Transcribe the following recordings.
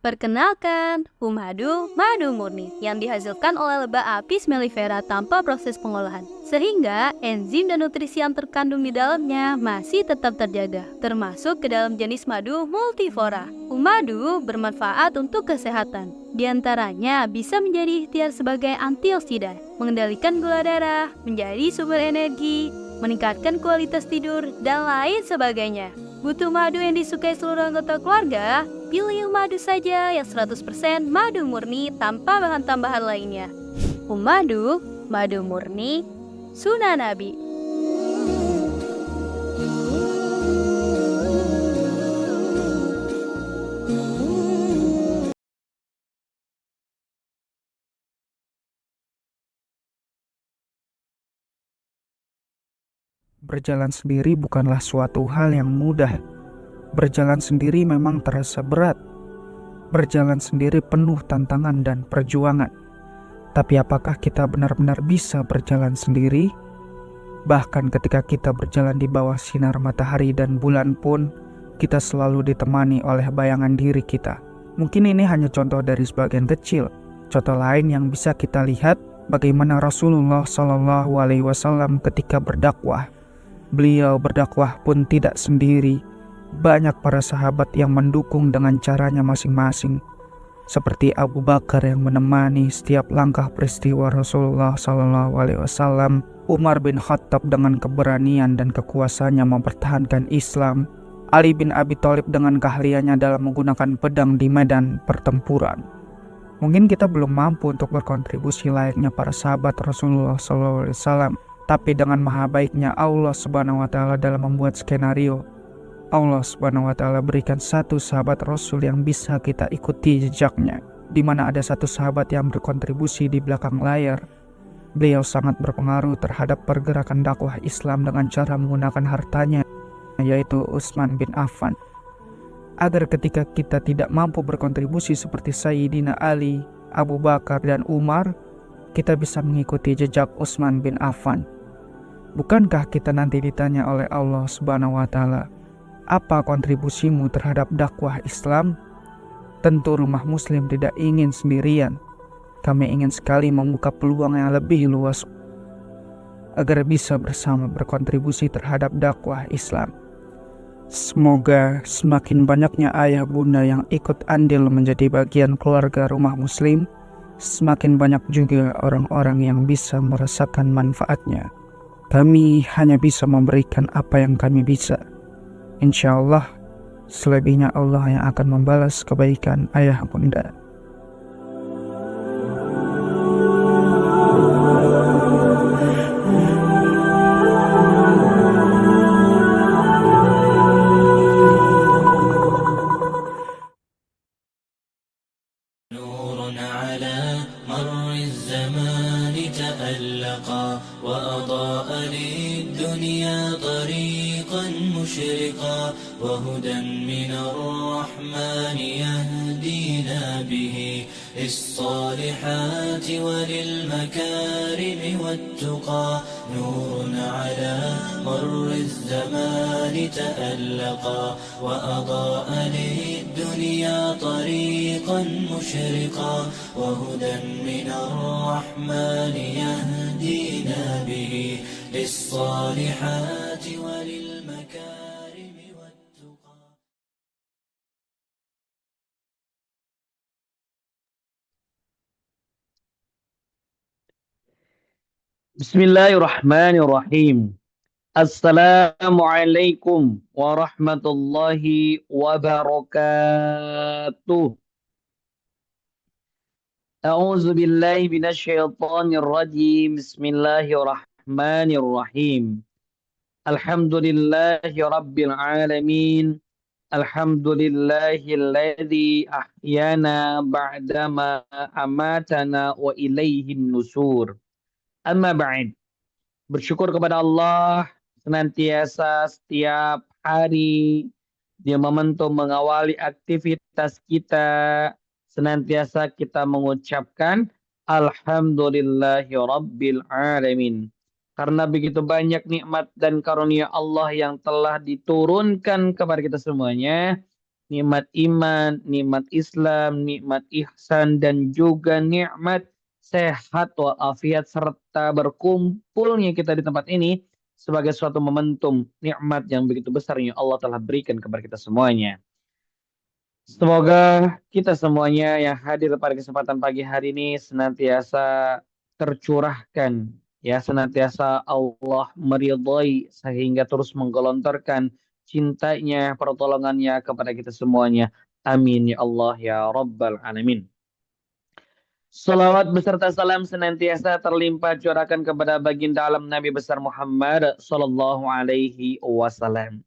Perkenalkan, madu murni yang dihasilkan oleh lebah Apis mellifera tanpa proses pengolahan. Sehingga enzim dan nutrisi yang terkandung di dalamnya masih tetap terjaga, termasuk ke dalam jenis madu multiflora. Madu bermanfaat untuk kesehatan. Di antaranya bisa menjadi ikhtiar sebagai antioksidan, mengendalikan gula darah, menjadi sumber energi, meningkatkan kualitas tidur, dan lain sebagainya. Butuh madu yang disukai seluruh anggota keluarga? Pilih madu saja yang 100% madu murni tanpa bahan tambahan lainnya. Madu murni, Sunnah Nabi. Berjalan sendiri bukanlah suatu hal yang mudah. Berjalan sendiri memang terasa berat. Berjalan sendiri penuh tantangan dan perjuangan. Tapi apakah kita benar-benar bisa berjalan sendiri? Bahkan ketika kita berjalan di bawah sinar matahari dan bulan pun, kita selalu ditemani oleh bayangan diri kita. Mungkin ini hanya contoh dari sebagian kecil. Contoh lain yang bisa kita lihat bagaimana Rasulullah SAW ketika berdakwah. Beliau berdakwah pun tidak sendiri. Banyak para sahabat yang mendukung dengan caranya masing-masing. Seperti Abu Bakar yang menemani setiap langkah peristiwa Rasulullah SAW, Umar bin Khattab dengan keberanian dan kekuasaannya mempertahankan Islam, Ali bin Abi Thalib dengan keahliannya dalam menggunakan pedang di medan pertempuran. Mungkin kita belum mampu untuk berkontribusi layaknya para sahabat Rasulullah SAW, tapi dengan maha baiknya Allah Subhanahu wa Ta'ala dalam membuat skenario, Allah Subhanahu wa Ta'ala berikan satu sahabat Rasul yang bisa kita ikuti jejaknya, di mana ada satu sahabat yang berkontribusi di belakang layar. Beliau sangat berpengaruh terhadap pergerakan dakwah Islam dengan cara menggunakan hartanya, yaitu Utsman bin Affan. Agar ketika kita tidak mampu berkontribusi seperti Sayyidina Ali, Abu Bakar, dan Umar, kita bisa mengikuti jejak Utsman bin Affan. Bukankah kita nanti ditanya oleh Allah Subhanahu wa Ta'ala, apa kontribusimu terhadap dakwah Islam? Tentu rumah muslim tidak ingin sendirian. Kami ingin sekali membuka peluang yang lebih luas agar bisa bersama berkontribusi terhadap dakwah Islam. Semoga semakin banyaknya ayah bunda yang ikut andil menjadi bagian keluarga rumah muslim, semakin banyak juga orang-orang yang bisa merasakan manfaatnya. Kami hanya bisa memberikan apa yang kami bisa. Insya Allah, selebihnya Allah yang akan membalas kebaikan ayah bunda. نور على مر الزمان تألقا وأضاء للدنيا طريقا مشرقا وهدى من الرحمن يهدينا به للصالحات وللمكارم والتقى نور على مر الزمان تألقا وأضاء للدنيا طريقا مشرقا وهدى من الرحمن يهدينا به للصالحات وللمكارم والتقى. Bismillahirrahmanirrahim. Assalamualaikum warahmatullahi wabarakatuh. A'udzu billahi minasyaitonir rajim. Bismillahirrahmanirrahim. Alhamdulillahi rabbil alamin. Alhamdulillahilladzi ahyana ba'dama amatana wa ilaihin nusur. Amma ba'd. Bersyukur kepada Allah senantiasa setiap hari Dia momentum mengawali aktivitas kita, senantiasa kita mengucapkan Alhamdulillahi Rabbil Alamin. Karena begitu banyak nikmat dan karunia Allah yang telah diturunkan kepada kita semuanya, nikmat iman, nikmat Islam, nikmat ihsan, dan juga nikmat sehat walafiat serta berkumpulnya kita di tempat ini sebagai suatu momentum nikmat yang begitu besar yang Allah telah berikan kepada kita semuanya. Semoga kita semuanya yang hadir pada kesempatan pagi hari ini senantiasa tercurahkan, ya, senantiasa Allah meridhai sehingga terus menggelontorkan cintanya, pertolongannya kepada kita semuanya. Amin ya Allah ya Rabbal Alamin. Salawat beserta salam senantiasa terlimpah curahkan kepada baginda alam Nabi besar Muhammad sallallahu alaihi wasallam.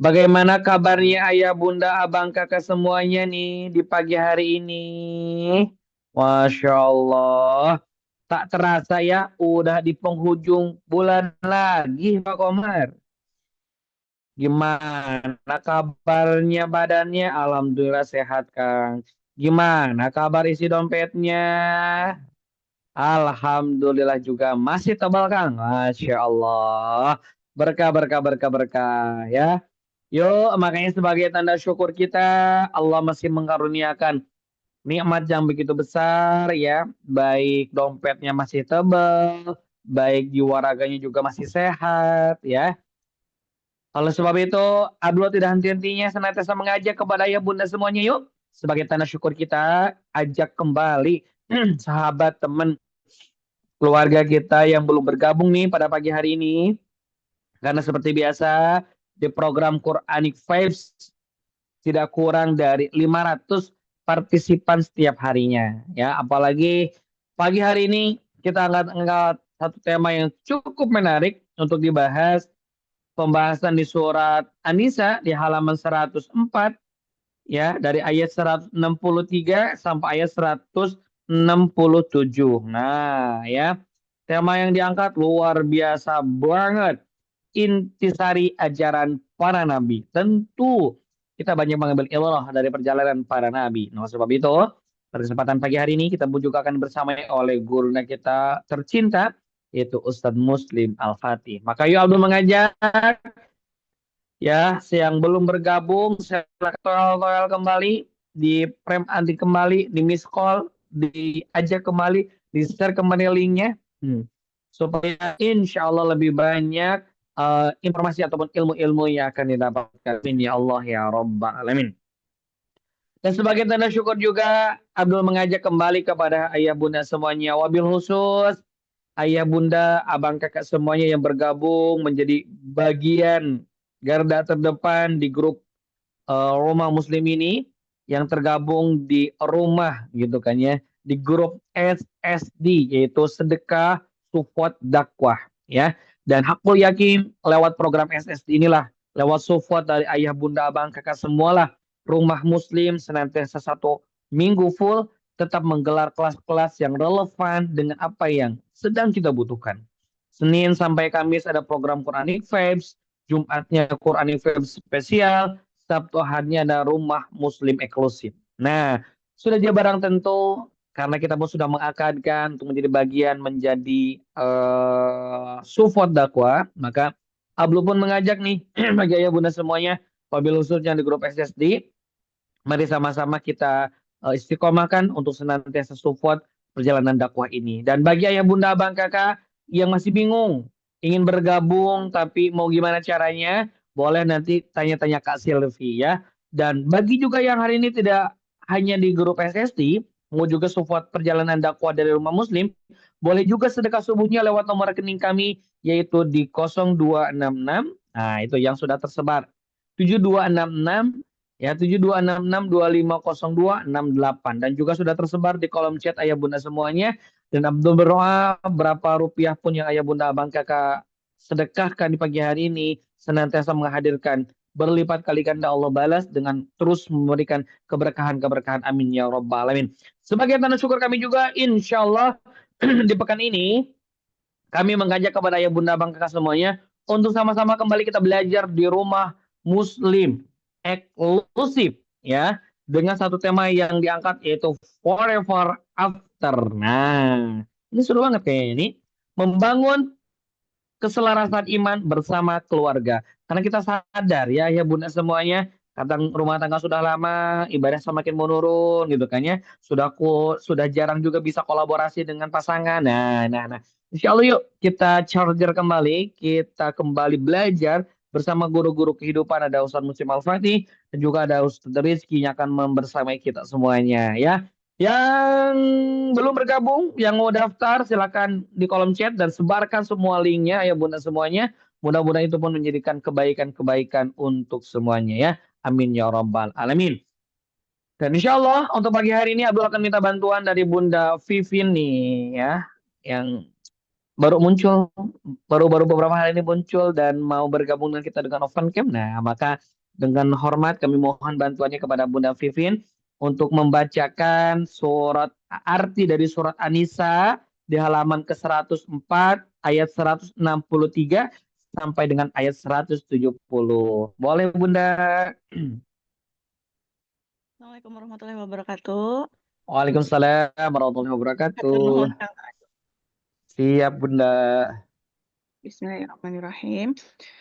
Bagaimana kabarnya ayah, bunda, abang, kakak semuanya nih di pagi hari ini? Masya Allah. Tak terasa ya, udah di penghujung bulan lagi Pak Komar. Gimana kabarnya badannya? Alhamdulillah sehat Kang. Gimana kabar isi dompetnya? Alhamdulillah juga masih tebal Kang. Masya Allah. Berkah, berkah, berkah, berkah ya. Yuk, makanya sebagai tanda syukur kita, Allah masih mengaruniakan nikmat yang begitu besar ya. Baik dompetnya masih tebal, baik jiwa raganya juga masih sehat ya. Oleh sebab itu, Abdullah tidak henti-hentinya senantiasa mengajak kepada ayah bunda semuanya yuk. Sebagai tanda syukur kita, ajak kembali sahabat, teman, keluarga kita yang belum bergabung nih pada pagi hari ini. Karena seperti biasa, di program Quranic Vibes tidak kurang dari 500 partisipan setiap harinya ya. Apalagi pagi hari ini kita angkat satu tema yang cukup menarik untuk dibahas, pembahasan di surat An-Nisa di halaman 104 ya, dari ayat 163 sampai ayat 167. Nah, ya. Tema yang diangkat luar biasa banget. Intisari ajaran para nabi. Tentu kita banyak mengambil ilah dari perjalanan para nabi. Nah, sebab itu, pada kesempatan pagi hari ini kita juga akan bersama oleh guru kita tercinta, yaitu Ustadz Muslim Al-Fatih. Maka yuk Abdul mengajak, ya, yang belum bergabung, saya toel kembali, di prem anti kembali, di miss call, diajak kembali, di share kembali linknya, supaya insya Allah lebih banyak informasi ataupun ilmu-ilmu yang akan didapatkan. Amin ya Allah ya Rabbal Alamin. Dan sebagai tanda syukur juga, Abdul mengajak kembali kepada ayah bunda semuanya, wabil khusus ayah bunda, abang kakak semuanya yang bergabung menjadi bagian garda terdepan di grup Rumah Muslim ini, yang tergabung di rumah gitu kan ya, di grup SSD, yaitu Sedekah Support Dakwah ya. Dan aku yakin lewat program SSD inilah, lewat support dari ayah bunda abang kakak semualah, Rumah Muslim senantiasa satu minggu full tetap menggelar kelas-kelas yang relevan dengan apa yang sedang kita butuhkan. Senin sampai Kamis ada program Quranic Vibes, Jumatnya Quranic Vibes spesial, Sabtu hanya ada Rumah Muslim eksklusif. Nah, sudah jadi barang tentu karena kita pun sudah mengakadkan untuk menjadi bagian menjadi support dakwah, maka Ablu pun mengajak nih bagi ayah bunda semuanya, wabil khususnya di grup SSD, mari sama-sama kita istiqomahkan untuk senantiasa support perjalanan dakwah ini. Dan bagi ayah bunda abang kakak yang masih bingung ingin bergabung tapi mau gimana caranya, boleh nanti tanya-tanya Kak Silvi ya. Dan bagi juga yang hari ini tidak hanya di grup SSD, mau juga support perjalanan dakwah dari Rumah Muslim, boleh juga sedekah subuhnya lewat nomor rekening kami, yaitu di 0266, nah itu yang sudah tersebar, 7266, ya, 7266250268, dan juga sudah tersebar di kolom chat ayah bunda semuanya. Dan Abdul berdoa berapa rupiah pun yang ayah bunda abang kakak sedekahkan di pagi hari ini senantiasa menghadirkan berlipat kali ganda Allah balas dengan terus memberikan keberkahan-keberkahan. Amin ya Rabbal Alamin. Sebagai tanda syukur kami juga, insya Allah di pekan ini kami mengajak kepada ayah bunda abang kakak semuanya untuk sama-sama kembali kita belajar di Rumah Muslim eksklusif ya, dengan satu tema yang diangkat yaitu Forever After. Nah, ini seru banget kayaknya ini, membangun keselarasan iman bersama keluarga. Karena kita sadar ya bunda semuanya, kadang rumah tangga sudah lama, ibadah semakin menurun gitu kan ya. Sudah jarang juga bisa kolaborasi dengan pasangan. Nah. Insya Allah yuk kita charger kembali, kita kembali belajar bersama guru-guru kehidupan, ada Ustadz Muslim Al-Fatih dan juga ada Ustadz Rizky yang akan membersamai kita semuanya ya. Yang belum bergabung, yang mau daftar silakan di kolom chat dan sebarkan semua linknya ya Bunda semuanya. Mudah-mudahan itu pun menjadikan kebaikan-kebaikan untuk semuanya ya. Amin ya rabbal alamin. Dan insya Allah untuk pagi hari ini Abdul akan minta bantuan dari Bunda Vivin nih ya. Yang baru muncul, baru beberapa hari ini muncul dan mau bergabung dengan kita dengan Open Camp. Nah, maka dengan hormat kami mohon bantuannya kepada Bunda Vivin untuk membacakan arti dari surat An-Nisa di halaman ke-104 ayat 163 sampai dengan ayat 170. Boleh Bunda? Assalamualaikum warahmatullahi wabarakatuh. Waalaikumsalam warahmatullahi Hatur nuhun, wabarakatuh. Kang. Siap Bunda. Bismillahirrahmanirrahim.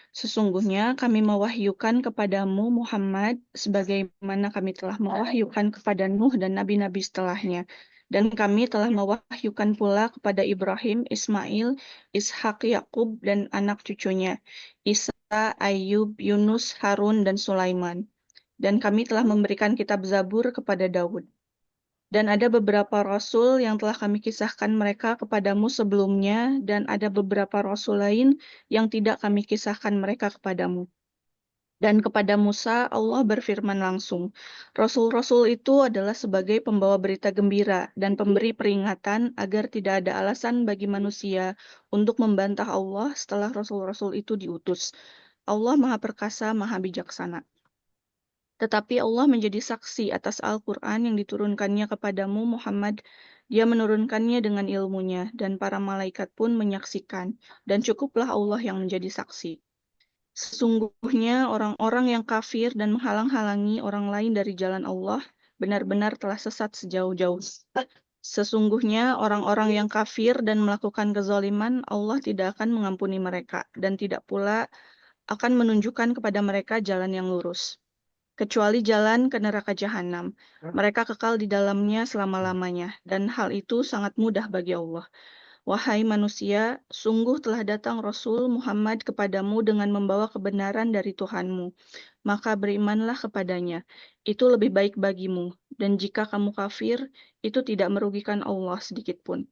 Sesungguhnya kami mewahyukan kepadamu Muhammad sebagaimana kami telah mewahyukan kepada Nuh dan nabi-nabi setelahnya. Dan kami telah mewahyukan pula kepada Ibrahim, Ismail, Ishak, Yakub, dan anak cucunya, Isa, Ayub, Yunus, Harun, dan Sulaiman. Dan kami telah memberikan kitab Zabur kepada Daud. Dan ada beberapa rasul yang telah kami kisahkan mereka kepadamu sebelumnya, dan ada beberapa rasul lain yang tidak kami kisahkan mereka kepadamu. Dan kepada Musa, Allah berfirman langsung, Rasul-Rasul itu adalah sebagai pembawa berita gembira dan pemberi peringatan agar tidak ada alasan bagi manusia untuk membantah Allah setelah Rasul-Rasul itu diutus. Allah Maha Perkasa, Maha Bijaksana. Tetapi Allah menjadi saksi atas Al-Quran yang diturunkannya kepadamu Muhammad. Dia menurunkannya dengan ilmunya, dan para malaikat pun menyaksikan, dan cukuplah Allah yang menjadi saksi. Sesungguhnya orang-orang yang kafir dan menghalang-halangi orang lain dari jalan Allah, benar-benar telah sesat sejauh-jauh. Sesungguhnya orang-orang yang kafir dan melakukan kezaliman, Allah tidak akan mengampuni mereka, dan tidak pula akan menunjukkan kepada mereka jalan yang lurus, kecuali jalan ke neraka jahanam. Mereka kekal di dalamnya selama-lamanya, dan hal itu sangat mudah bagi Allah. Wahai manusia, sungguh telah datang Rasul Muhammad kepadamu dengan membawa kebenaran dari Tuhanmu. Maka berimanlah kepadanya. Itu lebih baik bagimu. Dan jika kamu kafir, itu tidak merugikan Allah sedikitpun.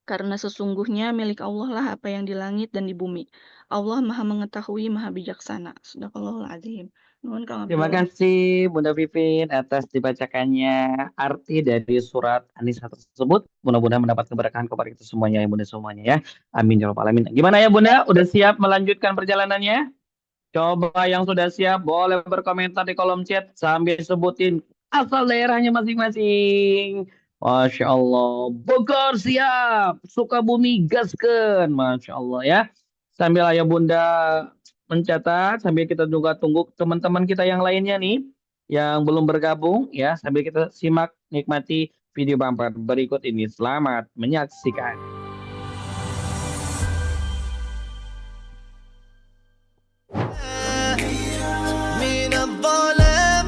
Karena sesungguhnya milik Allah lah apa yang di langit dan di bumi. Allah Maha Mengetahui, Maha Bijaksana. Sadaqallahul Azim. Nuhun Kang Terima Abdul. kasih Bunda Vivin atas dibacakannya arti dari surat An-Nisa tersebut. Mudah-mudahan mendapat keberkahan kepada kita semuanya ya Bunda semuanya ya. Amin ya rabbal alamin. Gimana ya Bunda? Udah siap melanjutkan perjalanannya? Coba yang sudah siap boleh berkomentar di kolom chat sambil sebutin asal daerahnya masing-masing. Masya Allah. Bogor siap. Sukabumi gasken. Masya Allah ya. Sambil ayah Bunda mencatat, sambil kita juga tunggu teman-teman kita yang lainnya nih yang belum bergabung ya, sambil kita simak nikmati video bumper berikut ini. Selamat menyaksikan. من الظلام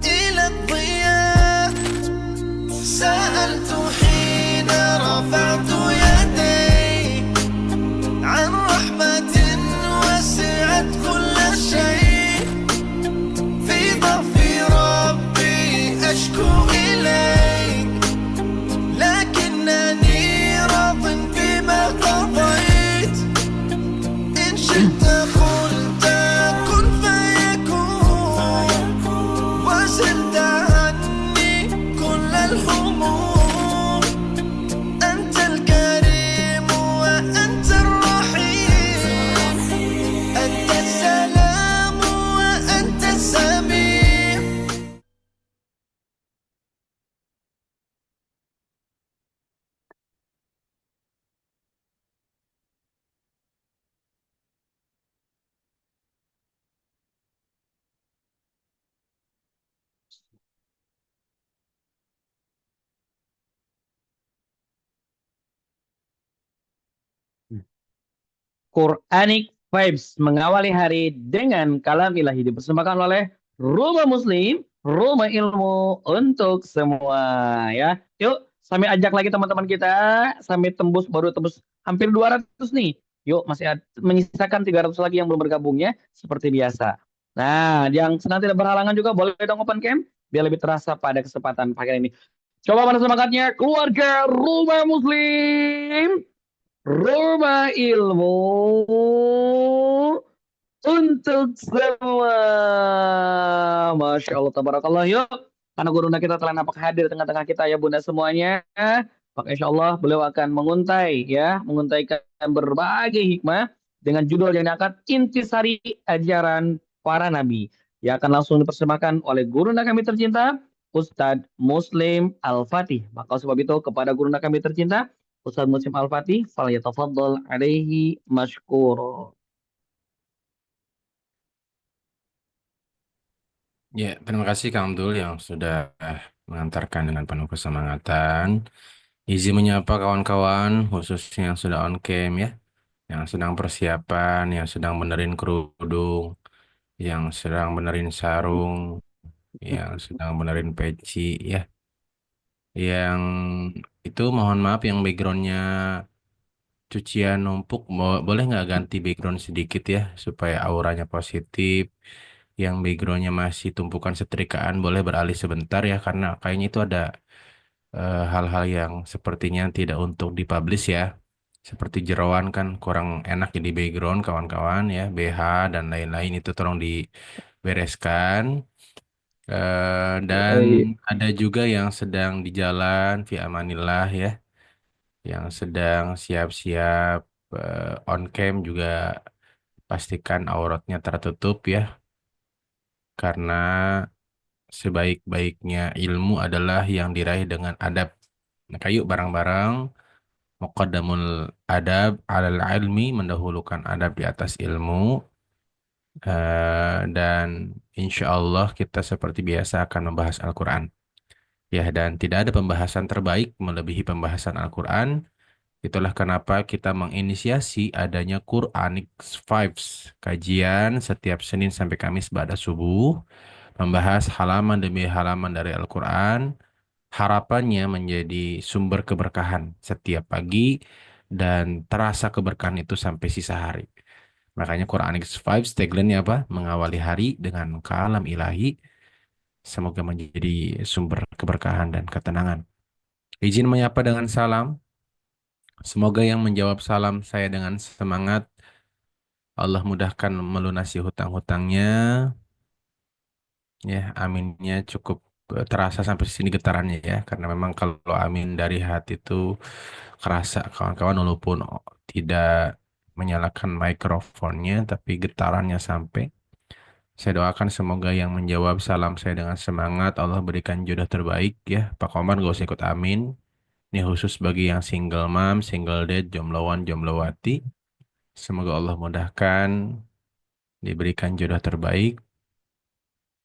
إلى الضياء سألت حين رفعت يدي عن رحمة وسعت كل شيء في ضعف ربي أشكو إليك لكنني راض بما قضيت إن شئت قلت كن فيكون وزلت عني كل الهموم أنت الكريم وأنت الرحيم أنت السلام وأنت السميع. Quranic Vibes mengawali hari dengan kalam ilahi dipersembahkan oleh Rumah Muslim, rumah ilmu untuk semua ya. Yuk, sampai ajak lagi teman-teman kita sampai baru tembus hampir 200 nih. Yuk, masih menyisakan 300 lagi yang belum bergabung ya, seperti biasa. Nah, yang sedang tidak berhalangan juga boleh dong open cam biar lebih terasa pada kesempatan pagi ini. Coba mana semangatnya keluarga Rumah Muslim, rumah ilmu untuk semua. Masya Allah, tabarakallah. Yuk, karena gurunda kita telah nampak hadir di tengah-tengah kita ya bunda semuanya. Maka insya Allah beliau akan menguntaikan berbagai hikmah dengan judul yang diangkat Intisari Ajaran Para Nabi. Yang akan langsung dipersembahkan oleh gurunda kami tercinta, Ustadz Muslim Al-Fatih. Maka sebab itu kepada gurunda kami tercinta, Ustadz Muslim Al-Fatih, falyatafaddal alaihi mashkuro. Ya, terima kasih Kang Abdul yang sudah mengantarkan dengan penuh kesemangatan. Izin menyapa kawan-kawan, khususnya yang sudah on cam ya, yang sedang persiapan, yang sedang benerin kerudung, yang sedang benerin sarung, yang sedang benerin peci ya. Yang itu mohon maaf yang backgroundnya cucian numpuk, boleh nggak ganti background sedikit ya, supaya auranya positif. Yang backgroundnya masih tumpukan setrikaan boleh beralih sebentar ya, karena kayaknya itu ada hal-hal yang sepertinya tidak untuk dipublish ya. Seperti jeroan kan kurang enak jadi background kawan-kawan ya, BH dan lain-lain itu tolong dibereskan. Dan ada juga yang sedang di jalan via amanillah ya, yang sedang siap-siap on cam juga pastikan auratnya tertutup ya, karena sebaik-baiknya ilmu adalah yang diraih dengan adab. Nah, kayu barang-barang muqaddamul adab alal ilmi, mendahulukan adab di atas ilmu. Dan insya Allah kita seperti biasa akan membahas Al-Quran. Ya, dan tidak ada pembahasan terbaik melebihi pembahasan Al-Quran. Itulah kenapa kita menginisiasi adanya Quranic Vibes, kajian setiap Senin sampai Kamis ba'da subuh, membahas halaman demi halaman dari Al-Quran. Harapannya menjadi sumber keberkahan setiap pagi dan terasa keberkahan itu sampai sisa hari. Makanya Quranic Vibes tagline-nya apa? Mengawali hari dengan kalam ilahi. Semoga menjadi sumber keberkahan dan ketenangan. Izin menyapa dengan salam. Semoga yang menjawab salam saya dengan semangat, Allah mudahkan melunasi hutang-hutangnya. Ya, aminnya cukup terasa sampai sini getarannya ya. Karena memang kalau amin dari hati itu kerasa kawan-kawan, walaupun tidak menyalakan mikrofonnya, tapi getarannya sampai. Saya doakan semoga yang menjawab salam saya dengan semangat, Allah berikan jodoh terbaik ya. Pak Komar gak usah ikut amin. Ini khusus bagi yang single mom, single dad, jombloan, jomblowati. Semoga Allah mudahkan, diberikan jodoh terbaik.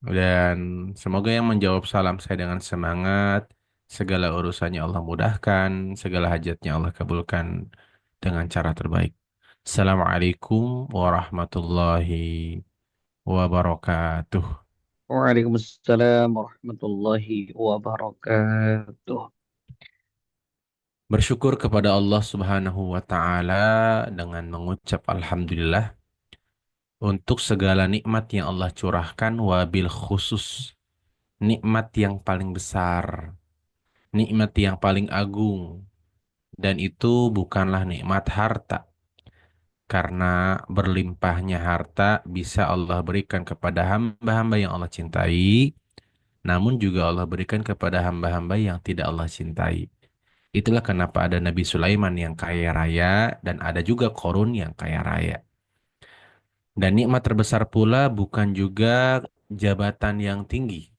Dan semoga yang menjawab salam saya dengan semangat, segala urusannya Allah mudahkan, segala hajatnya Allah kabulkan dengan cara terbaik. Assalamualaikum warahmatullahi wabarakatuh. Waalaikumsalam warahmatullahi wabarakatuh. Bersyukur kepada Allah Subhanahu wa Ta'ala dengan mengucap Alhamdulillah untuk segala nikmat yang Allah curahkan, wabil khusus nikmat yang paling besar, nikmat yang paling agung, dan itu bukanlah nikmat harta, karena berlimpahnya harta bisa Allah berikan kepada hamba-hamba yang Allah cintai, namun juga Allah berikan kepada hamba-hamba yang tidak Allah cintai. Itulah kenapa ada Nabi Sulaiman yang kaya raya dan ada juga Korun yang kaya raya. Dan nikmat terbesar pula bukan juga jabatan yang tinggi,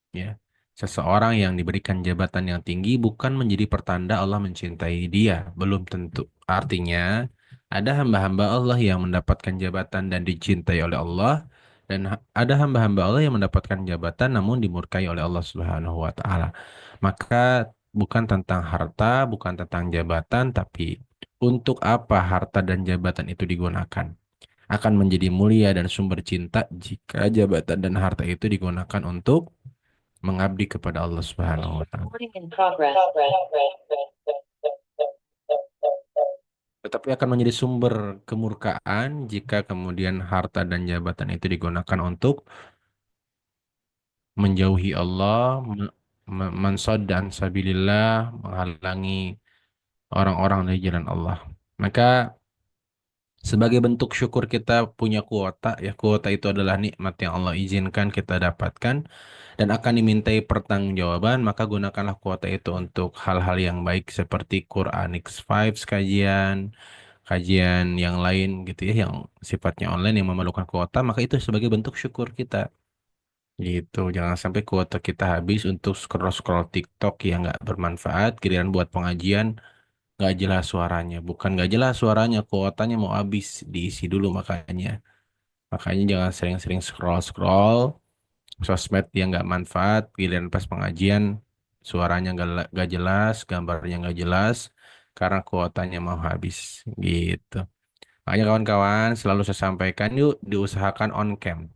ya. Seseorang yang diberikan jabatan yang tinggi bukan menjadi pertanda Allah mencintai dia, belum tentu. Artinya, ada hamba-hamba Allah yang mendapatkan jabatan dan dicintai oleh Allah, dan ada hamba-hamba Allah yang mendapatkan jabatan namun dimurkai oleh Allah Subhanahu wa Ta'ala. Maka bukan tentang harta, bukan tentang jabatan, tapi untuk apa harta dan jabatan itu digunakan. akan menjadi mulia dan sumber cinta jika jabatan dan harta itu digunakan untuk mengabdi kepada Allah Subhanahu wa taala. Tetapi akan menjadi sumber kemurkaan jika kemudian harta dan jabatan itu digunakan untuk menjauhi Allah, dan sabilillah, menghalangi orang-orang dari jalan Allah. Maka sebagai bentuk syukur kita punya kuota, ya kuota itu adalah nikmat yang Allah izinkan kita dapatkan dan akan dimintai pertanggungjawaban, maka gunakanlah kuota itu untuk hal-hal yang baik seperti Quranic Vibes kajian, kajian yang lain gitu ya, yang sifatnya online yang memerlukan kuota, maka itu sebagai bentuk syukur kita. Gitu, jangan sampai kuota kita habis untuk scroll-scroll TikTok yang nggak bermanfaat, giliran buat pengajian nggak jelas suaranya. Bukan nggak jelas suaranya, kuotanya mau habis, diisi dulu makanya. Makanya jangan sering-sering scroll-scroll sosmed yang nggak manfaat, giliran pas pengajian suaranya nggak jelas, gambarnya nggak jelas, karena kuotanya mau habis. Gitu. Makanya kawan-kawan selalu saya sampaikan yuk diusahakan on cam.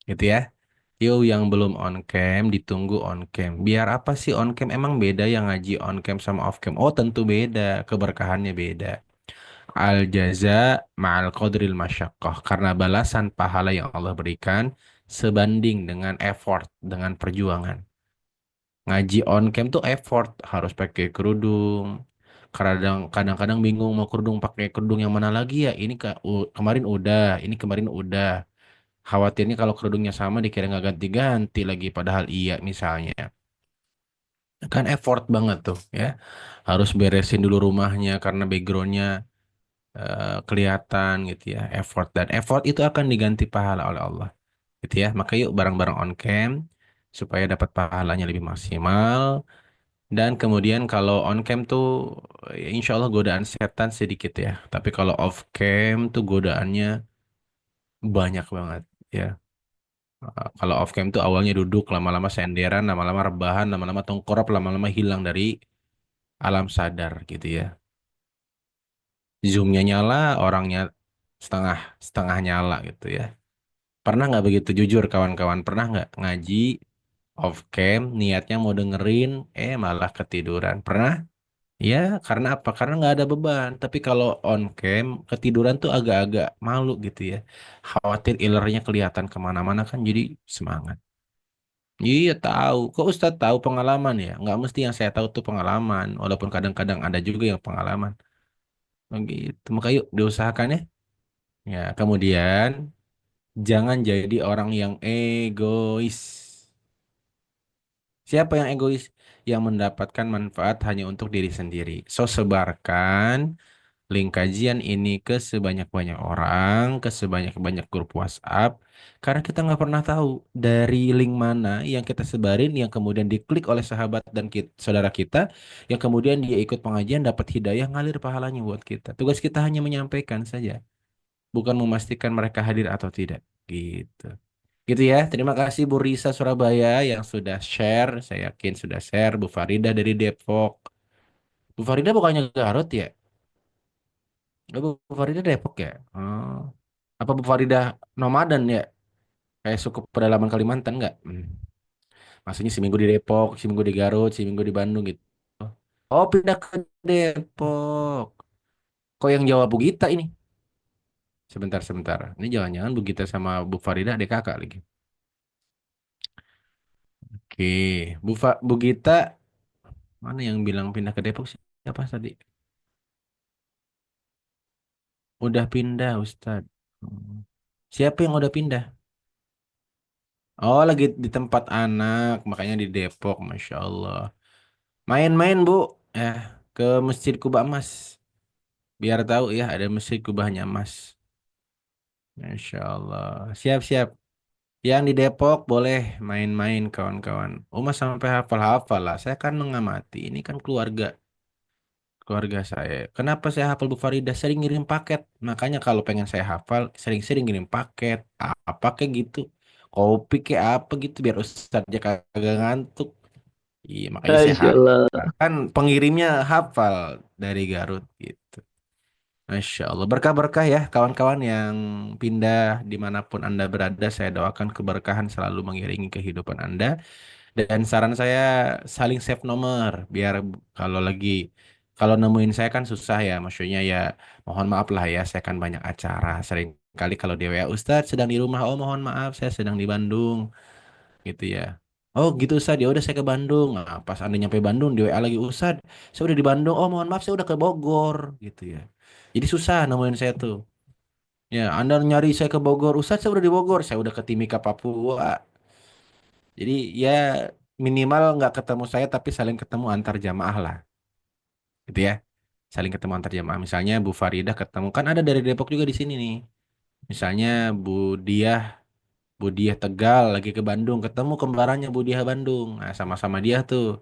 Gitu ya. Yuk yang belum on cam ditunggu on cam. Biar apa sih on cam? Emang beda yang ngaji on cam sama off cam? Oh tentu beda, keberkahannya beda. Al jaza ma'al qadril masyaqqah. Karena balasan pahala yang Allah berikan sebanding dengan effort, dengan perjuangan. Ngaji on cam tuh effort, harus pakai kerudung. Kadang-kadang bingung mau kerudung pakai kerudung yang mana lagi ya? Ini kemarin udah, ini kemarin udah. Khawatirnya kalau kerudungnya sama dikira nggak ganti-ganti lagi, padahal iya misalnya. Kan effort banget tuh ya. Harus beresin dulu rumahnya karena backgroundnya kelihatan gitu ya. Effort, dan effort itu akan diganti pahala oleh Allah. Gitu ya. Maka yuk bareng-bareng on cam supaya dapat pahalanya lebih maksimal. Dan kemudian kalau on cam tuh ya insya Allah godaan setan sedikit ya. Tapi kalau off cam tuh godaannya banyak banget ya. Kalau off cam tuh awalnya duduk, lama-lama senderan, lama-lama rebahan, lama-lama tengkurap, lama-lama hilang dari alam sadar gitu ya. Zoomnya nyala, orangnya setengah setengah nyala gitu ya. Pernah nggak begitu jujur kawan-kawan? Pernah nggak ngaji off cam, niatnya mau dengerin, malah ketiduran? Pernah? Ya, karena apa? Karena nggak ada beban. Tapi kalau on cam, ketiduran tuh agak-agak malu gitu ya. Khawatir ilernya kelihatan kemana-mana kan jadi semangat. Iya tahu. Kok Ustadz tahu pengalaman ya? Nggak mesti yang saya tahu tuh pengalaman. Walaupun kadang-kadang ada juga yang pengalaman. Begitu. Maka yuk diusahakan ya. Ya, kemudian jangan jadi orang yang egois. Siapa yang egois? Yang mendapatkan manfaat hanya untuk diri sendiri. So, sebarkan link kajian ini ke sebanyak-banyak orang, ke sebanyak-banyak grup WhatsApp, karena kita nggak pernah tahu dari link mana yang kita sebarin, yang kemudian diklik oleh sahabat dan saudara kita, yang kemudian dia ikut pengajian, dapat hidayah, ngalir pahalanya buat kita. Tugas kita hanya menyampaikan saja, bukan memastikan mereka hadir atau tidak. Gitu. Gitu ya. Terima kasih Bu Risa Surabaya yang sudah share. Saya yakin sudah share. Bu Farida dari Depok. Bu Farida bukannya Garut ya? Oh, Bu Farida Depok ya? Oh. Apa Bu Farida nomaden ya? Kayak suku pedalaman Kalimantan nggak? Maksudnya seminggu di Depok, seminggu di Garut, seminggu di Bandung gitu. Oh, pindah ke Depok. Kok yang jawab Bu Gita ini? Sebentar, sebentar. Ini jangan-jangan Bu Gita sama Bu Farida adik kakak lagi. Oke, Bu Gita, mana yang bilang pindah ke Depok sih? Siapa tadi? Udah pindah, Ustadz. Hmm. Siapa yang udah pindah? Oh, lagi di tempat anak, makanya di Depok, Masya Allah. Main-main, Bu. Eh, ke Masjid Kuba Emas. Biar tahu ya, ada Masjid Kubahnya Emas. Masya Allah. Siap-siap. Yang di Depok boleh main-main, kawan-kawan. Uma sampai hafal-hafal lah. Saya kan mengamati. Ini kan keluarga saya. Kenapa saya hafal Bu Farida? Sering ngirim paket. Makanya kalau pengen saya hafal, sering-sering ngirim paket. Apa kayak gitu. Kopi kayak apa gitu. Biar Ustadznya kagak ngantuk. Iya, makanya saya Masya hafal. Allah. Kan pengirimnya hafal dari Garut gitu. Masya Allah. Berkah-berkah ya kawan-kawan yang pindah dimanapun Anda berada. Saya doakan keberkahan selalu mengiringi kehidupan Anda. Dan saran saya saling save nomor. Biar kalau lagi, kalau nemuin saya kan susah ya. Maksudnya ya mohon maaf lah ya. Saya kan banyak acara. Sering kali kalau di WA, Ustadz sedang di rumah. Oh mohon maaf saya sedang di Bandung. Gitu ya. Oh gitu Ustadz, ya udah saya ke Bandung. Nah, pas Anda nyampe Bandung di WA lagi, Ustadz saya udah di Bandung. Oh mohon maaf saya udah ke Bogor. Gitu ya. Jadi susah nemuin saya tuh. Ya, Anda nyari saya ke Bogor, Ustadz saya udah di Bogor, saya udah ke Timika, Papua. Jadi ya minimal nggak ketemu saya tapi saling ketemu antar jamaah lah, gitu ya. Saling ketemu antar jamaah. Misalnya Bu Faridah ketemu kan ada dari Depok juga di sini nih. Misalnya Bu Diah, Bu Diah Tegal lagi ke Bandung, ketemu kembarannya Bu Diah Bandung. Nah, sama-sama dia tuh.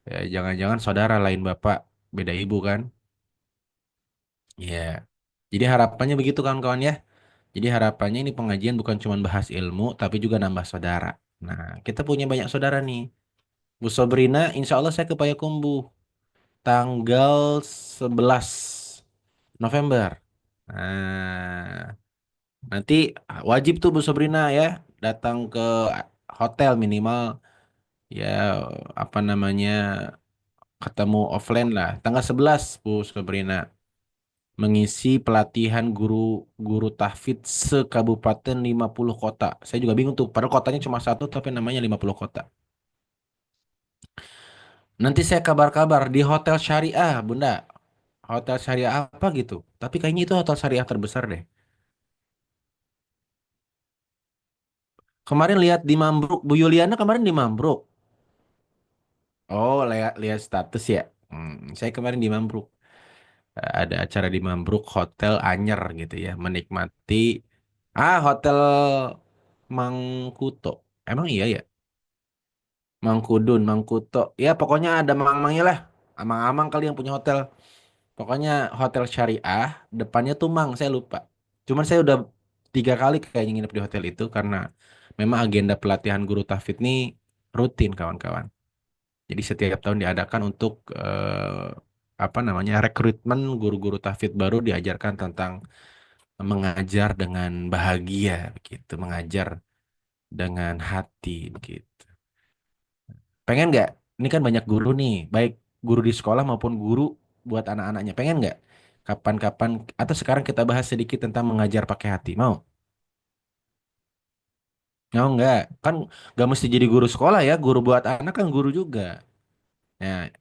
Ya, jangan-jangan saudara lain bapak, beda ibu kan? Ya. Jadi harapannya begitu kawan-kawan ya. Jadi harapannya ini pengajian bukan cuma bahas ilmu, tapi juga nambah saudara. Nah, kita punya banyak saudara nih. Bu Sobrina, insya Allah saya ke Payakumbuh tanggal 11 November. Nah, nanti wajib tuh Bu Sobrina ya datang ke hotel minimal ya apa namanya ketemu offline lah. Tanggal 11 Bu Sobrina mengisi pelatihan guru tahfidz sekabupaten 50 kota. Saya juga bingung tuh, padahal kotanya cuma satu tapi namanya 50 kota. Nanti saya kabar-kabar di Hotel Syariah, Bunda. Hotel Syariah apa gitu. Tapi kayaknya itu hotel syariah terbesar deh. Kemarin lihat di Mambruk, Bu Yuliana kemarin di Mambruk. Oh, lihat lihat status ya. Saya kemarin di Mambruk. Ada acara di Mambruk Hotel Anyer gitu ya, menikmati hotel Mangkuto. Emang iya ya? Mangkudun, Mangkuto. Ya pokoknya ada mang-mangnya lah. Amang-amang kali yang punya hotel. Pokoknya hotel syariah, depannya tuh Mang, saya lupa. Cuman saya udah 3 kali kayaknya nginep di hotel itu karena memang agenda pelatihan guru tahfidz ini rutin kawan-kawan. Jadi setiap tahun diadakan untuk apa namanya rekrutmen guru-guru tahfidz baru diajarkan tentang mengajar dengan bahagia begitu, mengajar dengan hati begitu. Pengen nggak? Ini kan banyak guru nih, baik guru di sekolah maupun guru buat anak-anaknya. Pengen nggak? Kapan-kapan atau sekarang kita bahas sedikit tentang mengajar pakai hati. Mau? Mau nggak? Kan nggak mesti jadi guru sekolah ya. Guru buat anak kan guru juga. Nah,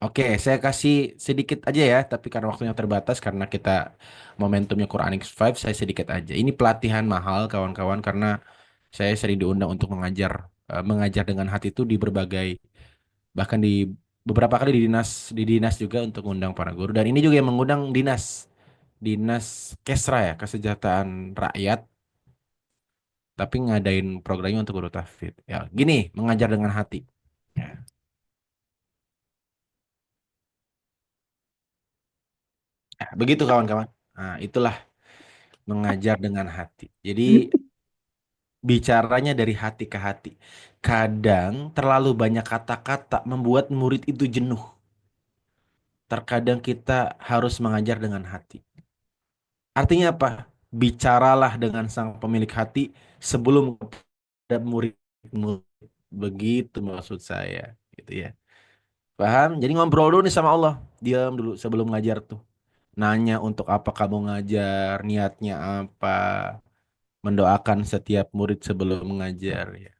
oke, saya kasih sedikit aja ya. Tapi karena waktunya terbatas, karena kita momentumnya Quranic Five, saya sedikit aja. Ini pelatihan mahal kawan-kawan karena saya sering diundang untuk mengajar dengan hati itu di berbagai bahkan di beberapa kali di dinas juga untuk mengundang para guru dan ini juga yang mengundang dinas dinas Kesra ya kesejahteraan rakyat tapi ngadain programnya untuk guru tahfidz ya gini mengajar dengan hati ya. Begitu kawan-kawan, nah itulah mengajar dengan hati jadi bicaranya dari hati ke hati kadang terlalu banyak kata-kata membuat murid itu jenuh terkadang kita harus mengajar dengan hati. Artinya apa? Bicaralah dengan sang pemilik hati sebelum kepada murid-murid. Begitu maksud saya, gitu ya. Paham? Jadi ngobrol dulu nih sama Allah. Diam dulu sebelum ngajar tuh. Nanya untuk apa kamu ngajar, niatnya apa, mendoakan setiap murid sebelum mengajar ya.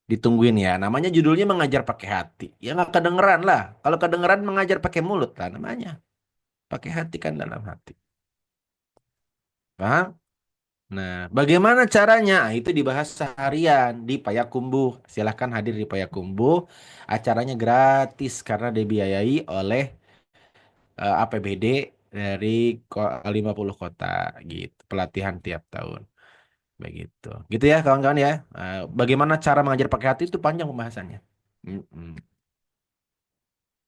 Ditungguin ya. Namanya judulnya mengajar pakai hati. Ya nggak kedengeran lah. Kalau kedengeran mengajar pakai mulut lah namanya. Pakai hati kan dalam hati. Paham? Nah, bagaimana caranya? Itu dibahas seharian di Payakumbuh. Silahkan hadir di Payakumbuh. Acaranya gratis karena dibiayai oleh APBD dari 50 kota gitu. Pelatihan tiap tahun. Begitu. Gitu ya kawan-kawan ya. Bagaimana cara mengajar pakai hati itu panjang pembahasannya. Mm-mm.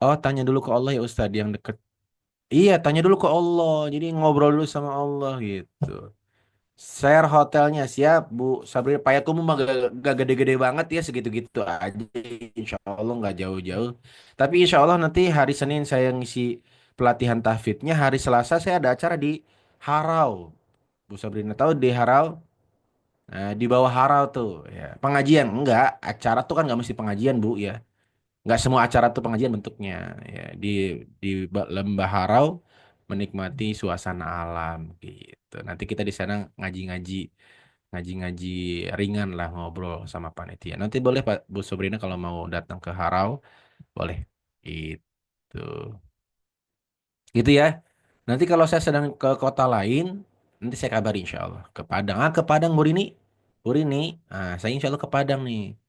Oh, tanya dulu ke Allah ya Ustadz yang deket. Iya, tanya dulu ke Allah. Jadi ngobrol dulu sama Allah gitu. Share hotelnya siap Bu Sabri Payakumbuh mah gak gede-gede banget ya segitu-gitu aja Insya Allah nggak jauh-jauh tapi Insya Allah nanti hari Senin saya ngisi pelatihan tahfidnya hari Selasa saya ada acara di Harau. Bu Sabrina tahu di Harau? Nah, di bawah Harau tuh ya. Pengajian enggak, acara tuh kan nggak mesti pengajian, Bu ya. Nggak semua acara tuh pengajian bentuknya ya. Di Lembah Harau menikmati suasana alam gitu. Nanti kita di sana ngaji-ngaji ngaji-ngaji ringan lah ngobrol sama panitia. Nanti boleh Pak Bu Sabrina kalau mau datang ke Harau, boleh. Itu. Gitu ya. Nanti kalau saya sedang ke kota lain, nanti saya kabari insya Allah. Ke Padang. Ke Padang Bu Rini. Bu Rini. Saya insya Allah ke Padang nih.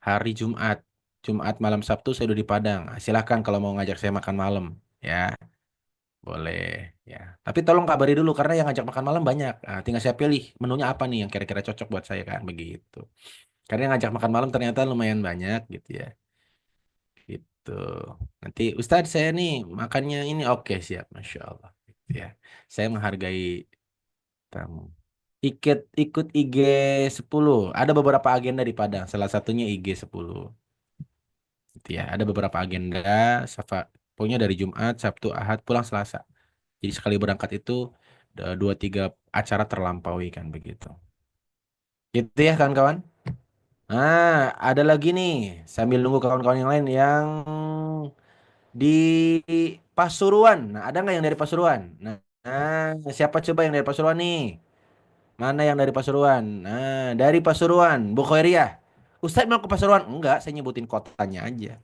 Hari Jumat. Jumat malam Sabtu saya udah di Padang. Silahkan kalau mau ngajak saya makan malam. Ya, boleh. Ya. Tapi tolong kabari dulu karena yang ngajak makan malam banyak. Tinggal saya pilih menunya apa nih yang kira-kira cocok buat saya kan. Begitu. Karena yang ngajak makan malam ternyata lumayan banyak gitu ya. Gitu. Nanti Ustadz saya nih makannya ini oke siap, Masya Allah. Gitu ya. Saya menghargai tamu. Ikut IG 10. Ada beberapa agenda di Padang. Salah satunya IG 10. Gitu ya. Ada beberapa agenda. Pokoknya dari Jumat, Sabtu, Ahad, pulang Selasa. Jadi sekali berangkat itu dua tiga acara terlampaui kan begitu. Gitu ya kawan-kawan. Ada lagi nih sambil nunggu kawan-kawan yang lain yang di Pasuruan. Nah, ada nggak yang dari Pasuruan? Siapa coba yang dari Pasuruan nih? Mana yang dari Pasuruan? Nah, dari Pasuruan, Bu Khairiyah. Ustadz mau ke Pasuruan? Enggak, saya nyebutin kotanya aja.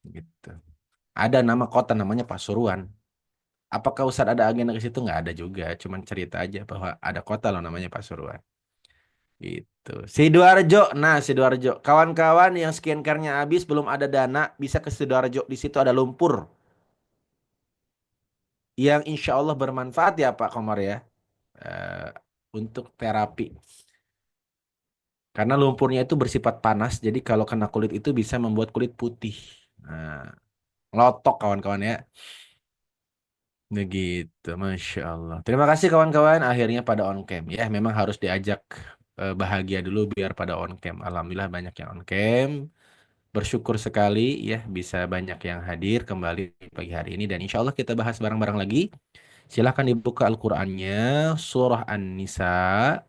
Gitu. Ada nama kota namanya Pasuruan. Apakah Ustadz ada agenda ke situ? Nggak ada juga. Cuman cerita aja bahwa ada kota loh namanya Pasuruan. Gitu. Sidoarjo. Nah, Sidoarjo. Kawan-kawan yang scan care-nya habis belum ada dana, bisa ke Sidoarjo. Di situ ada lumpur yang insya Allah bermanfaat ya Pak Komar ya. eh, untuk terapi. Karena lumpurnya itu bersifat panas, jadi kalau kena kulit itu bisa membuat kulit putih. Nah, ngelotok kawan-kawan ya. Begitu, Masya Allah. Terima kasih kawan-kawan, akhirnya pada on cam. Ya, memang harus diajak bahagia dulu biar pada on cam. Alhamdulillah banyak yang on cam. Bersyukur sekali ya bisa banyak yang hadir kembali pagi hari ini. Dan insya Allah kita bahas bareng-bareng lagi. Silahkan dibuka Al-Qur'annya, surah An-Nisa.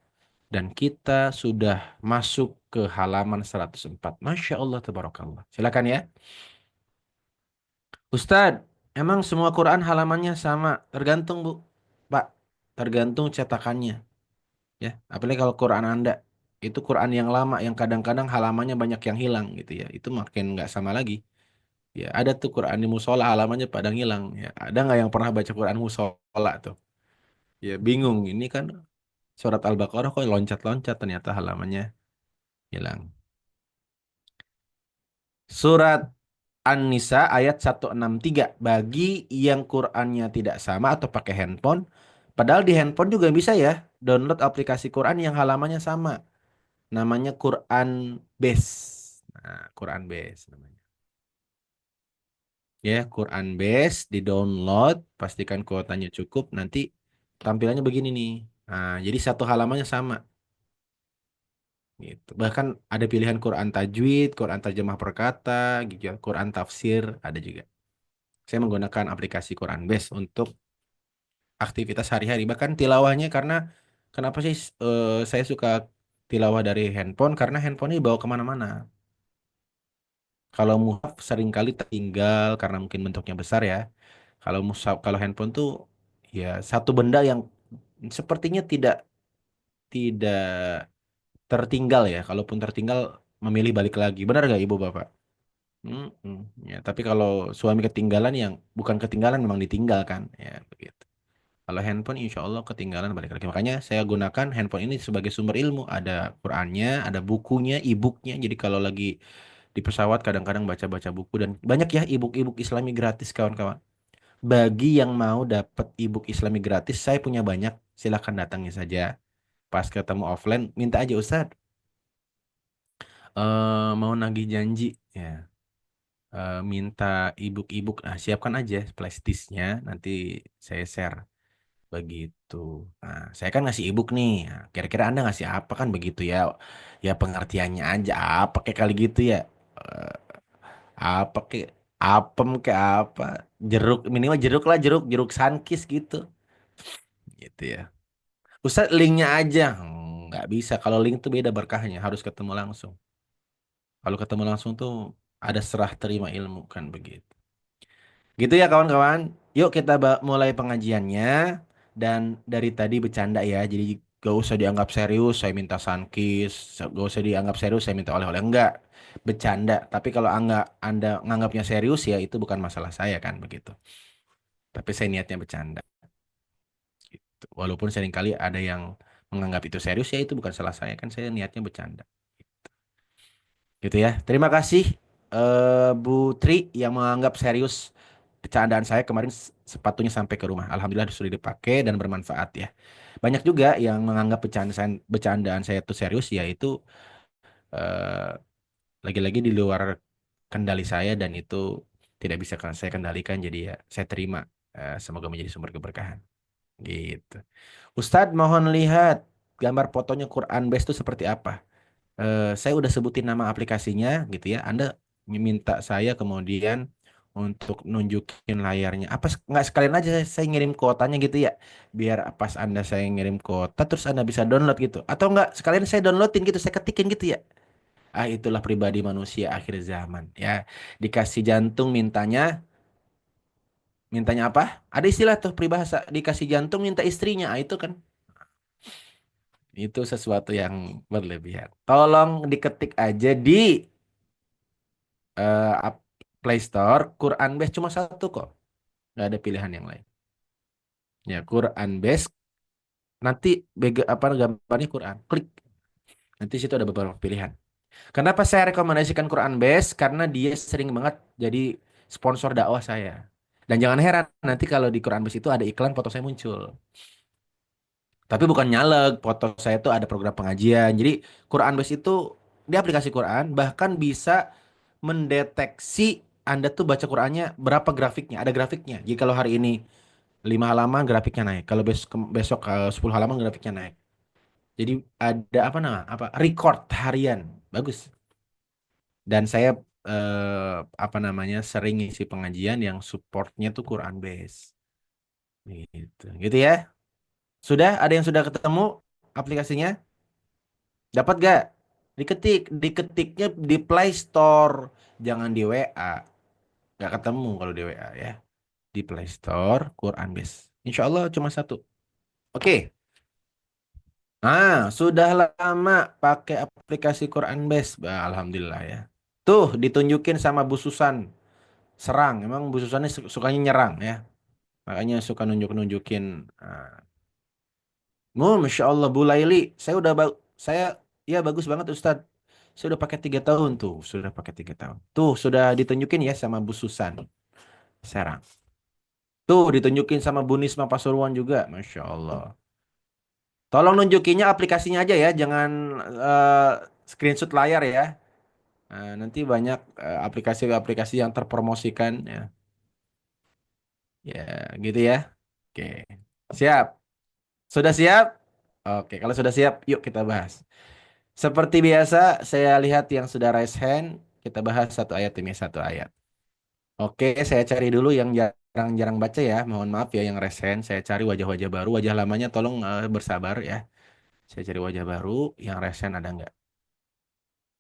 Dan kita sudah masuk ke halaman 104. Masya Allah, tabarakallah. Silakan ya. Ustadz, emang semua Quran halamannya sama? Tergantung, Bu. Pak, tergantung cetakannya. Ya, apalagi kalau Quran Anda. Itu Quran yang lama, yang kadang-kadang halamannya banyak yang hilang gitu ya. Itu makin nggak sama lagi. Ya, ada tuh Quran di musola halamannya pada hilang. Ya, ada nggak yang pernah baca Quran musola tuh? Ya, bingung. Ini kan surat Al-Baqarah kok loncat-loncat ternyata halamannya hilang. Surat An-Nisa ayat 163. Bagi yang Qur'annya tidak sama atau pakai handphone, padahal di handphone juga bisa ya, download aplikasi Quran yang halamannya sama. Namanya Quran Base. Nah, Quran Base namanya. Ya, Quran Base di-download, pastikan kuotanya cukup, nanti tampilannya begini nih. Nah, jadi satu halamannya sama. Gitu. Bahkan ada pilihan Quran tajwid, Quran terjemah perkata, gitu ya, Quran tafsir, ada juga. Saya menggunakan aplikasi Quran Base untuk aktivitas sehari-hari. Bahkan tilawahnya karena kenapa sih saya suka tilawah dari handphone? Karena handphone ini bawa kemana-mana. Kalau mushaf seringkali tertinggal karena mungkin bentuknya besar ya. Kalau handphone tuh ya satu benda yang sepertinya tidak tertinggal ya. Kalaupun tertinggal memilih balik lagi. Benar nggak Ibu Bapak? Mm-mm. Ya, tapi kalau suami ketinggalan yang bukan ketinggalan memang ditinggalkan ya begitu. Kalau handphone insya Allah ketinggalan balik lagi. Makanya saya gunakan handphone ini sebagai sumber ilmu. Ada Qurannya, ada bukunya, e-booknya. Jadi kalau lagi di pesawat kadang-kadang baca-baca buku. Dan banyak ya e-book Islami gratis kawan-kawan. Bagi yang mau dapat e-book Islami gratis, saya punya banyak. Silahkan datangi saja. Pas ketemu offline, minta aja Ustadz. Mau nagih janji. Ya. Minta e-book. Nah, siapkan aja flashdisknya. Nanti saya share. Begitu. Nah, saya kan ngasih ebook nih. Nah, kira-kira Anda ngasih apa kan begitu ya? Ya pengertiannya aja apa kayak kali gitu ya. Eh, apa kayak apem kayak apa? Jeruk, minimal jeruk lah, jeruk Sunkist gitu. Gitu ya. Ustaz linknya aja. Nggak bisa. Kalau link tuh beda berkahnya. Harus ketemu langsung. Kalau ketemu langsung tuh ada serah terima ilmu kan begitu. Gitu ya kawan-kawan. Yuk kita mulai pengajiannya. Dan dari tadi bercanda ya. Jadi gak usah dianggap serius. Saya minta Sunkist. Gak usah dianggap serius. Saya minta oleh-oleh. Enggak. Bercanda. Tapi kalau Anda nganggapnya serius ya itu bukan masalah saya kan begitu. Tapi saya niatnya bercanda. Gitu. Walaupun seringkali ada yang menganggap itu serius ya itu bukan salah saya kan saya niatnya bercanda. Gitu ya. Terima kasih Bu Tri yang menganggap serius bercandaan saya kemarin sepatunya sampai ke rumah. Alhamdulillah sudah dipakai dan bermanfaat ya. Banyak juga yang menganggap bercandaan saya itu serius yaitu eh, lagi-lagi di luar kendali saya dan itu tidak bisa saya kendalikan jadi ya saya terima. Semoga menjadi sumber keberkahan. Gitu. Ustadz mohon lihat gambar fotonya Quran Base itu seperti apa. Saya udah sebutin nama aplikasinya gitu ya. Anda minta saya kemudian untuk nunjukin layarnya. Apa nggak sekalian aja saya ngirim kuotanya gitu ya. Biar pas Anda saya ngirim kuota terus Anda bisa download gitu. Atau nggak sekalian saya downloadin gitu, saya ketikin gitu ya. Ah itulah pribadi manusia akhir zaman ya. Dikasih jantung mintanya apa? Ada istilah tuh peribahasa dikasih jantung minta istrinya. Ah, itu kan itu sesuatu yang berlebihan. Tolong diketik aja di Play Store, Quran Base cuma satu kok. Nggak ada pilihan yang lain. Ya, Quran Base, nanti apa gambarnya Quran. Klik. Nanti situ ada beberapa pilihan. Kenapa saya rekomendasikan Quran Base? Karena dia sering banget jadi sponsor dakwah saya. Dan jangan heran, nanti kalau di Quran Base itu ada iklan foto saya muncul. Tapi bukan nyalek, foto saya itu ada program pengajian. Jadi Quran Base itu di aplikasi Quran bahkan bisa mendeteksi Anda tuh baca Qurannya berapa grafiknya, ada grafiknya. Jadi kalau hari ini 5 halaman grafiknya naik, kalau besok 10 halaman grafiknya naik. Jadi ada record harian, bagus. Dan saya apa namanya sering isi pengajian yang supportnya tuh Quran base, gitu ya. Sudah ada yang sudah ketemu aplikasinya? Dapat gak? Diketiknya di Play Store, jangan di WA. Gak ketemu kalau di WA ya. Di Play Store Quran Base. Insya Allah cuma satu. Oke. Sudah lama pakai aplikasi Quran Base. Bah, Alhamdulillah ya. Tuh ditunjukin sama Bu Susan. Serang. Emang Bu Susannya sukanya nyerang ya. Makanya suka nunjukin. Masya Allah Bu Laili. Saya ya bagus banget Ustadz. Saya udah pakai 3 tahun tuh. Sudah pakai 3 tahun. Tuh sudah ditunjukin ya sama Bu Susan. Serang. Tuh ditunjukin sama Bu Nisma Pasuruan juga. Masya Allah. Tolong nunjukinnya aplikasinya aja ya, jangan eh, screenshot layar ya. Nanti banyak aplikasi-aplikasi yang terpromosikan ya. Ya, gitu ya. Oke. Siap. Sudah siap? Oke, kalau sudah siap, yuk kita bahas. Seperti biasa, saya lihat yang sudah raise hand, kita bahas satu ayat demi satu ayat. Oke, saya cari dulu yang jarang-jarang baca ya. Mohon maaf ya yang raise hand, saya cari wajah-wajah baru, wajah lamanya tolong bersabar ya. Saya cari wajah baru, yang raise hand ada nggak?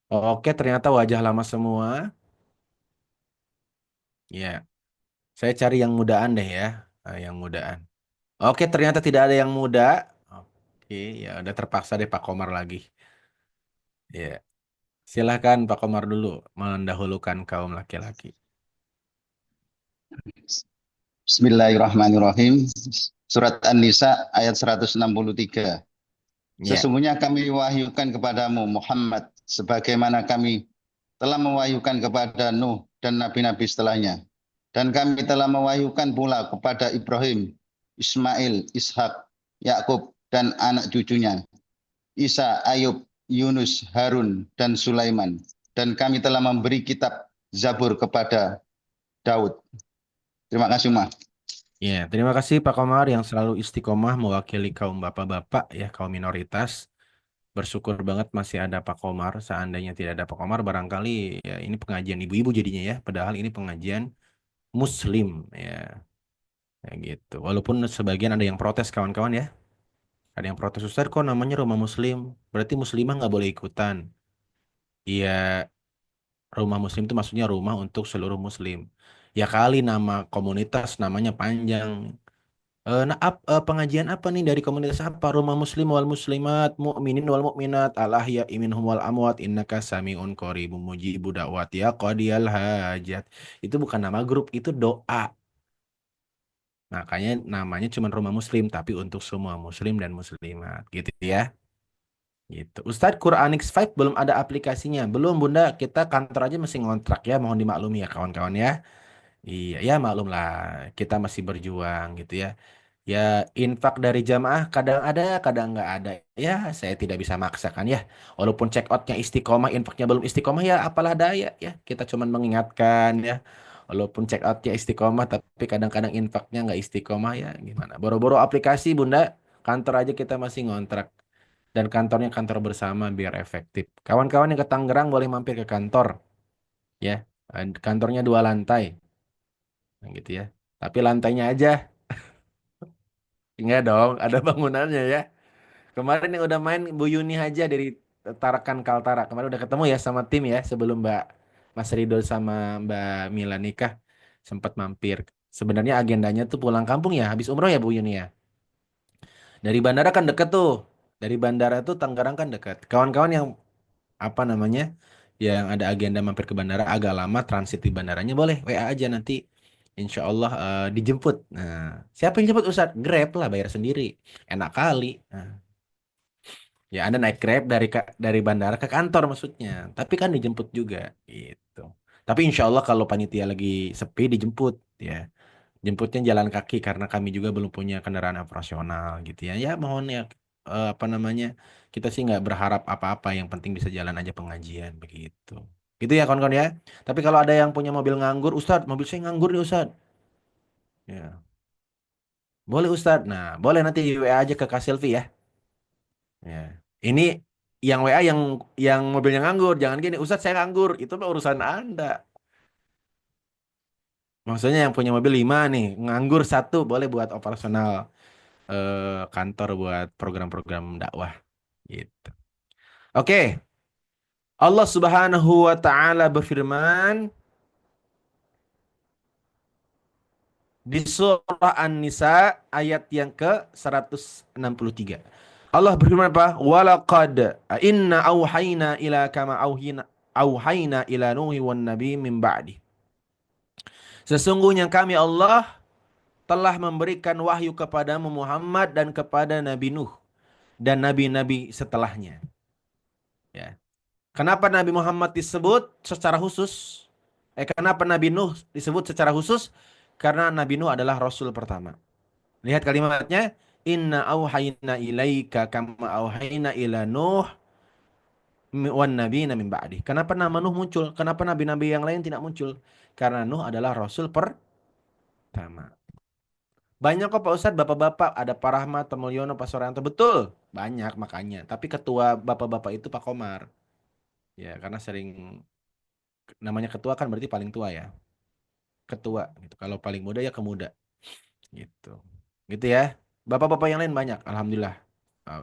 Oke, ternyata wajah lama semua. Ya, saya cari yang mudaan deh ya. Yang mudaan. Oke, ternyata tidak ada yang muda. Oke, ya udah terpaksa deh Pak Komar lagi. Ya, silahkan Pak Komar dulu mendahulukan kaum laki-laki. Bismillahirrahmanirrahim. Surat An-Nisa ayat 163. Ya, Sesungguhnya kami wahyukan kepadamu Muhammad sebagaimana kami telah mewahyukan kepada Nuh dan nabi-nabi setelahnya. Dan kami telah mewahyukan pula kepada Ibrahim, Ismail, Ishak, Yakub dan anak cucunya, Isa, Ayub, Yunus, Harun dan Sulaiman. Dan kami telah memberi kitab Zabur kepada Daud. Terima kasih, Mas. ya, terima kasih Pak Komar yang selalu istiqomah mewakili kaum bapak-bapak ya, kaum minoritas. Bersyukur banget masih ada Pak Komar. Seandainya tidak ada Pak Komar, barangkali ya ini pengajian ibu-ibu jadinya ya. Padahal ini pengajian Muslim ya. Ya gitu. Walaupun sebagian ada yang protes kawan-kawan ya. Ada yang protes, Ustaz kok namanya rumah muslim? Berarti muslimah nggak boleh ikutan. Iya, rumah muslim itu maksudnya rumah untuk seluruh muslim. Ya kali nama komunitas namanya panjang. Pengajian apa nih dari komunitas apa? Rumah muslim wal muslimat, mukminin wal mukminat, al ahya minhum wal amwat, innaka samiun qaribum mujibu da'wat ya qadiyal hajat. Itu bukan nama grup, itu doa. Makanya namanya cuma rumah muslim, tapi untuk semua muslim dan muslimat. Gitu ya. Gitu. Ustadz, Quranix 5 belum ada aplikasinya. Belum, Bunda. Kita kantor aja masih ngontrak ya. Mohon dimaklumi ya kawan-kawan ya. Iya, ya maklum lah. Kita masih berjuang gitu ya. Ya, infak dari jamaah kadang ada, kadang nggak ada. Ya, saya tidak bisa maksakan ya. Walaupun check outnya istiqomah, infaknya belum istiqomah ya, apalah daya ya. Kita cuma mengingatkan ya. Walaupun check outnya istiqomah, tapi kadang-kadang infaknya nggak istiqomah ya. Gimana? Boro-boro aplikasi, Bunda. Kantor aja kita masih ngontrak. Dan kantornya kantor bersama biar efektif. Kawan-kawan yang ke Tangerang boleh mampir ke kantor ya. Kantornya 2 lantai, nah, gitu ya. Tapi lantainya aja, enggak dong, ada bangunannya ya. Kemarin yang udah main Bu Yuni aja dari Tarakan Kaltara. Kemarin udah ketemu ya sama tim ya sebelum Mas Ridho sama Mbak Mila nikah, sempat mampir. Sebenarnya agendanya tuh pulang kampung ya, habis umroh ya Bu Yuni ya. Dari bandara kan deket tuh. Dari bandara tuh Tangerang kan deket. Kawan-kawan yang apa namanya yang ada agenda mampir ke bandara agak lama transit di bandaranya boleh WA aja nanti insya Allah dijemput. Nah, siapa yang jemput Ustadz? Grab lah, bayar sendiri, enak kali. Nah, ya Anda naik Grab dari bandara ke kantor maksudnya, tapi kan dijemput juga gitu. Tapi insya Allah kalau panitia lagi sepi dijemput ya. Jemputnya jalan kaki karena kami juga belum punya kendaraan operasional gitu ya. Ya mohon ya apa namanya, kita sih nggak berharap apa-apa. Yang penting bisa jalan aja pengajian begitu. Gitu ya kawan-kawan ya. Tapi kalau ada yang punya mobil nganggur, Ustadz, mobil saya nganggur nih Ustadz. Ya, boleh Ustadz. Nah, boleh nanti di WA aja ke Kak Silvi ya. Ya. Ini yang WA yang mobilnya nganggur, jangan gini, Ustadz saya nganggur. Itu mah urusan Anda. Maksudnya yang punya mobil 5 nih, nganggur 1 boleh buat operasional kantor buat program-program dakwah gitu. Oke, Allah Subhanahu wa taala berfirman di surah An-Nisa ayat yang ke-163. Allah berfirman apa? Walaqad inna auhayna ila kama auhayna ila Nuhi wan nabi min ba'di. Sesungguhnya kami Allah telah memberikan wahyu kepadamu Muhammad dan kepada Nabi Nuh dan nabi-nabi setelahnya. Ya. Kenapa Nabi Muhammad disebut secara khusus? Kenapa Nabi Nuh disebut secara khusus? Karena Nabi Nuh adalah Rasul pertama. Lihat kalimatnya. Inna auhayna ilaika kama auhayna ila Nuh wan nabiyina min ba'di. Kenapa nama Nuh muncul? Kenapa nabi-nabi yang lain tidak muncul? Karena Nuh adalah Rasul pertama. Banyak kok Pak Ustadz, bapak-bapak. Ada Pak Rahmat, Pak Mulyono, Pak Soryanto. Betul. Banyak makanya. Tapi ketua bapak-bapak itu Pak Komar. Ya, karena sering namanya ketua kan berarti paling tua ya. Ketua gitu. Kalau paling muda ya kemuda gitu. Gitu ya. Bapak-bapak yang lain banyak, alhamdulillah.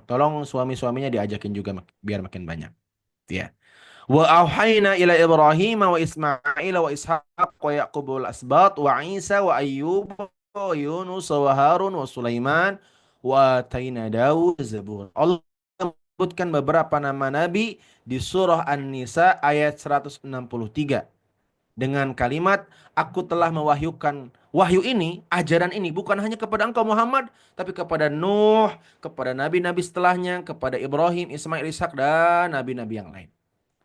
Tolong suami-suaminya diajakin juga biar makin banyak. Gitu ya. Wa auhayna ila Ibrahim wa Ismail wa Ishaq wa Yaqub wal asbat wa Isa wa Ayyub wa Yunus wa Harun wa Sulaiman wa ataina Daud zabur. Allah menyebutkan beberapa nama nabi di surah An-Nisa ayat 163 dengan kalimat aku telah mewahyukan wahyu ini, ajaran ini bukan hanya kepada engkau Muhammad, tapi kepada Nuh, kepada nabi-nabi setelahnya, kepada Ibrahim, Ismail, Ishak dan nabi-nabi yang lain.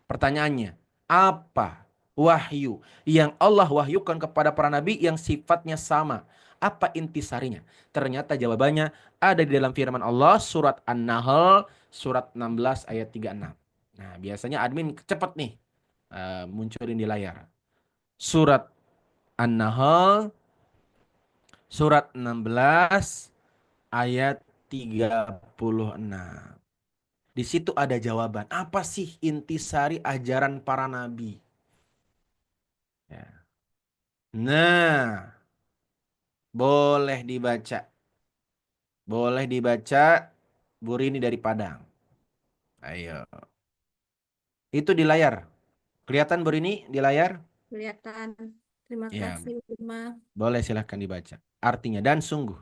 Pertanyaannya, apa wahyu yang Allah wahyukan kepada para nabi yang sifatnya sama? Apa intisarinya? Ternyata jawabannya ada di dalam firman Allah surat An-Nahl surat 16 ayat 36. Nah, biasanya admin cepet nih munculin di layar. Surat An-Nahl surat 16 ayat 36. Di situ ada jawaban. Apa sih intisari ajaran para nabi? Ya. Nah, boleh dibaca. Boleh dibaca Bu Rini dari Padang. Ayo. Itu di layar. Kelihatan Bu Rini di layar? Kelihatan. Terima Ya, kasih, Irma. boleh silahkan dibaca. Artinya dan sungguh.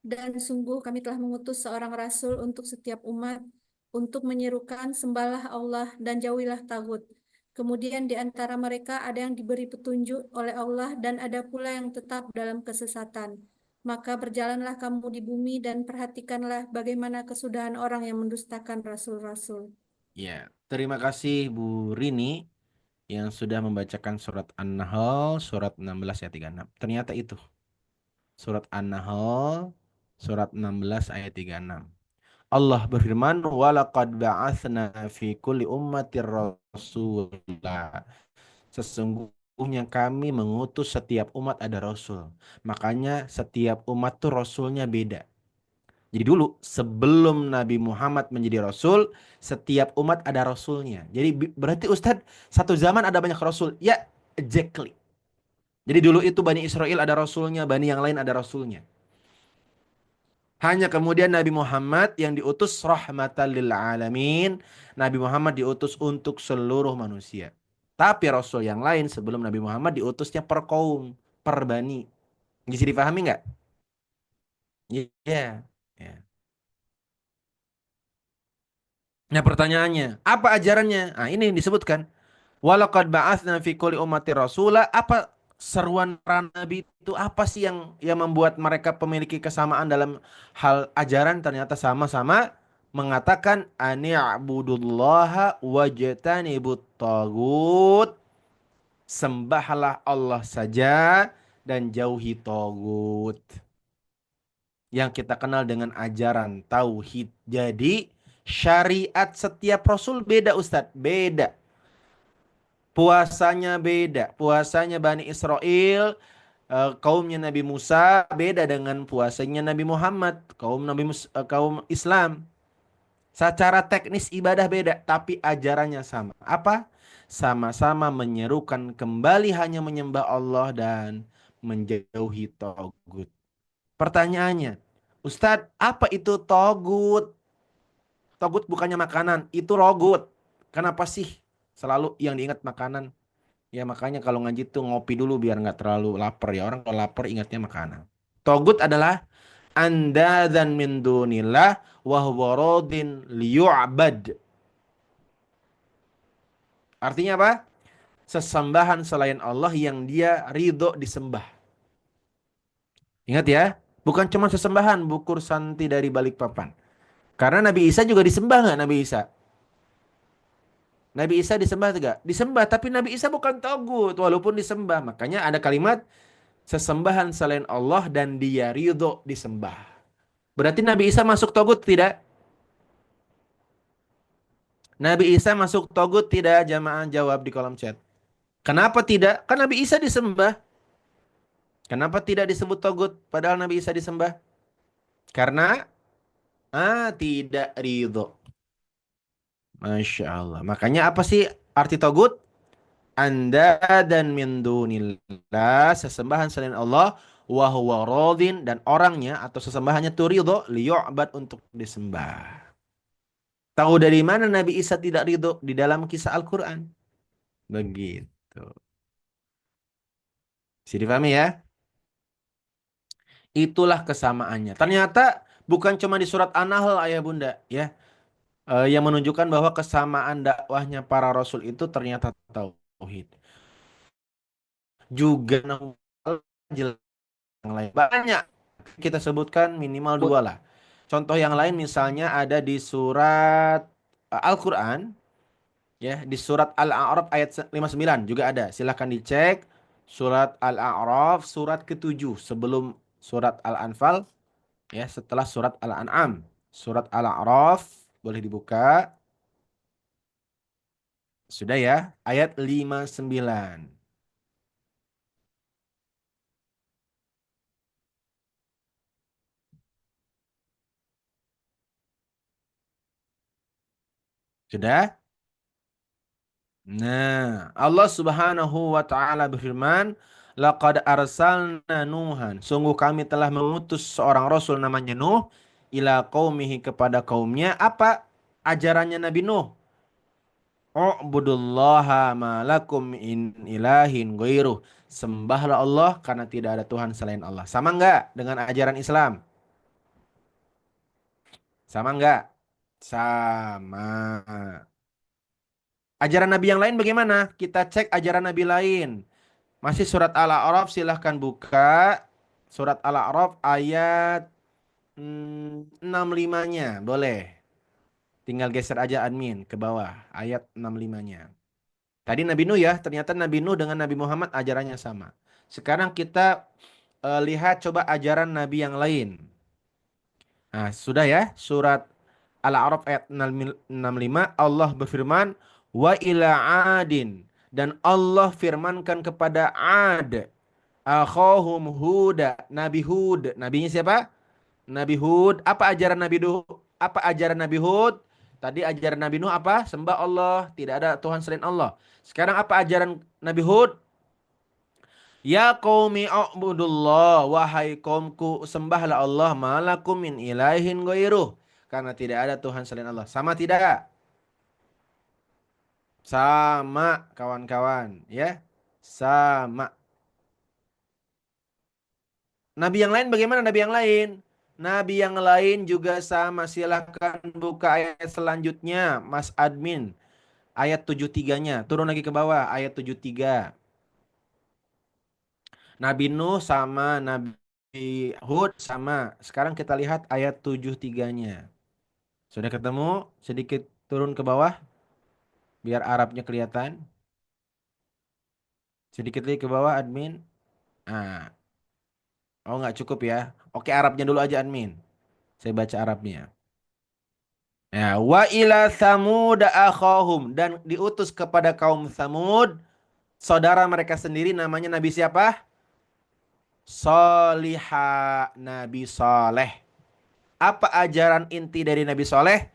Dan sungguh kami telah mengutus seorang rasul untuk setiap umat untuk menyerukan sembahlah Allah dan jauhilah tagut. Kemudian di antara mereka ada yang diberi petunjuk oleh Allah dan ada pula yang tetap dalam kesesatan. Maka berjalanlah kamu di bumi dan perhatikanlah bagaimana kesudahan orang yang mendustakan rasul-rasul. Ya, terima kasih Bu Rini yang sudah membacakan surat An-Nahl surat 16 ayat 36. Ternyata itu surat An-Nahl surat 16 ayat 36. Allah berfirman, "Walaqad ba'atsna fi kulli ummatir rasula." Sesungguhnya kami mengutus setiap umat ada rasul. Makanya setiap umat tuh rasulnya beda. Jadi dulu sebelum Nabi Muhammad menjadi rasul, setiap umat ada rasulnya. Jadi berarti Ustadz satu zaman ada banyak rasul. Ya, exactly. Jadi dulu itu Bani Israel ada rasulnya, Bani yang lain ada rasulnya. Hanya kemudian Nabi Muhammad yang diutus rahmatan lil alamin. Nabi Muhammad diutus untuk seluruh manusia. Tapi rasul yang lain sebelum Nabi Muhammad diutusnya per kaum, per bani. Bisa dipahami nggak? Iya. Ya. Nah pertanyaannya, apa ajarannya? Nah ini yang disebutkan. Walaqad ba'atsna fi kulli ummati rasula. Apa seruan para nabi itu apa sih yang membuat mereka memiliki kesamaan dalam hal ajaran? Ternyata sama-sama mengatakan ani'budullaha wajtanibut tagut. Sembahlah Allah saja dan jauhi tagut. Yang kita kenal dengan ajaran tauhid. Jadi syariat setiap rasul beda Ustadz, beda. Puasanya beda. Puasanya Bani Israel, kaumnya Nabi Musa beda dengan puasanya Nabi Muhammad, kaum Islam. Secara teknis ibadah beda, tapi ajarannya sama. Apa? Sama-sama menyerukan kembali hanya menyembah Allah dan menjauhi togut. Pertanyaannya, Ustadz, apa itu togut? Togut bukannya makanan, itu rogut. Kenapa sih selalu yang diingat makanan? Ya makanya kalau ngaji tuh ngopi dulu biar nggak terlalu lapar ya. Orang kalau lapar ingatnya makanan. Togut adalah andadzan min dunillah wa huwa radin liyu'bad. Artinya apa? Sesembahan selain Allah yang dia ridho disembah. Ingat ya, bukan cuma sesembahan bukur santi dari Balikpapan. Karena Nabi Isa juga disembah nggak Nabi Isa? Nabi Isa disembah tidak? Disembah, tapi Nabi Isa bukan togut walaupun disembah. Makanya ada kalimat sesembahan selain Allah dan dia ridho disembah. Berarti Nabi Isa masuk togut tidak? Nabi Isa masuk togut tidak? Jamaah jawab di kolom chat. Kenapa tidak? Kan Nabi Isa disembah. Kenapa tidak disebut togut padahal Nabi Isa disembah? Karena tidak ridho. Masya Allah. Makanya apa sih arti togut? Anda dan min dunillah, sesembahan selain Allah, wa huwa radin, dan orangnya atau sesembahannya itu ridho liyu'bad untuk disembah. Tahu dari mana Nabi Isa tidak ridho? Di dalam kisah Al-Quran. Begitu. Bisa dipahami ya? Itulah kesamaannya. Ternyata bukan cuma di surat An-Nahl ayah bunda ya, yang menunjukkan bahwa kesamaan dakwahnya para rasul itu ternyata tauhid. Juga jelas yang lain banyak, kita sebutkan minimal dua lah. Contoh yang lain misalnya ada di surat Al-Quran ya, di surat Al-A'raf ayat 59 juga ada. Silahkan dicek surat Al-A'raf surat ke-7 sebelum surat Al-Anfal ya, setelah surat Al-An'am. Surat Al-A'raf boleh dibuka. Sudah ya, ayat 59. Sudah? Nah, Allah Subhanahu wa taala berfirman, Laqad arsalna Nuhan. Sungguh kami telah mengutus seorang rasul namanya Nuh ila qaumihi kepada kaumnya. Apa ajarannya Nabi Nuh? U'budullaha ma lakum in ilahin ghairuh. Sembahlah Allah karena tidak ada Tuhan selain Allah. Sama enggak dengan ajaran Islam? Sama enggak? Sama. Ajaran Nabi yang lain bagaimana? Kita cek ajaran Nabi lain. Masih surat Al-A'raf, silahkan buka. Surat Al-A'raf ayat 65-nya. Boleh. Tinggal geser aja admin ke bawah. Ayat 65-nya. Tadi Nabi Nuh ya. Ternyata Nabi Nuh dengan Nabi Muhammad ajarannya sama. Sekarang kita lihat coba ajaran Nabi yang lain. Nah, sudah ya. Surat Al-A'raf ayat 65. Allah berfirman. Wa ila adin. Dan Allah firmankan kepada Ad. Akhahum Huda. Nabi Hud. Nabinya siapa? Nabi Hud. Apa ajaran Nabi Nuh? Apa ajaran Nabi Hud? Tadi ajaran Nabi Nuh apa? Sembah Allah. Tidak ada Tuhan selain Allah. Sekarang apa ajaran Nabi Hud? Ya qaumi a'budullah. Wahai kaumku, sembahlah Allah. Malakum min ilahin ghairuh. Karena tidak ada Tuhan selain Allah. Sama tidak? Sama kawan-kawan. Ya. Sama. Nabi yang lain bagaimana Nabi yang lain? Nabi yang lain juga sama. Silahkan buka ayat selanjutnya, Mas Admin. Ayat 73-nya. Turun lagi ke bawah, ayat 73. Nabi Nuh sama Nabi Hud sama. Sekarang kita lihat ayat 73-nya. Sudah ketemu? Sedikit turun ke bawah. Biar Arabnya kelihatan. Sedikit lagi ke bawah, admin. Ah, oh nggak cukup ya. Oke, Arabnya dulu aja, admin. Saya baca Arabnya. Ya, wa ila Samud akhahum, dan diutus kepada kaum Samud saudara mereka sendiri namanya Nabi siapa? Soliha, Nabi Soleh. Apa ajaran inti dari Nabi Soleh?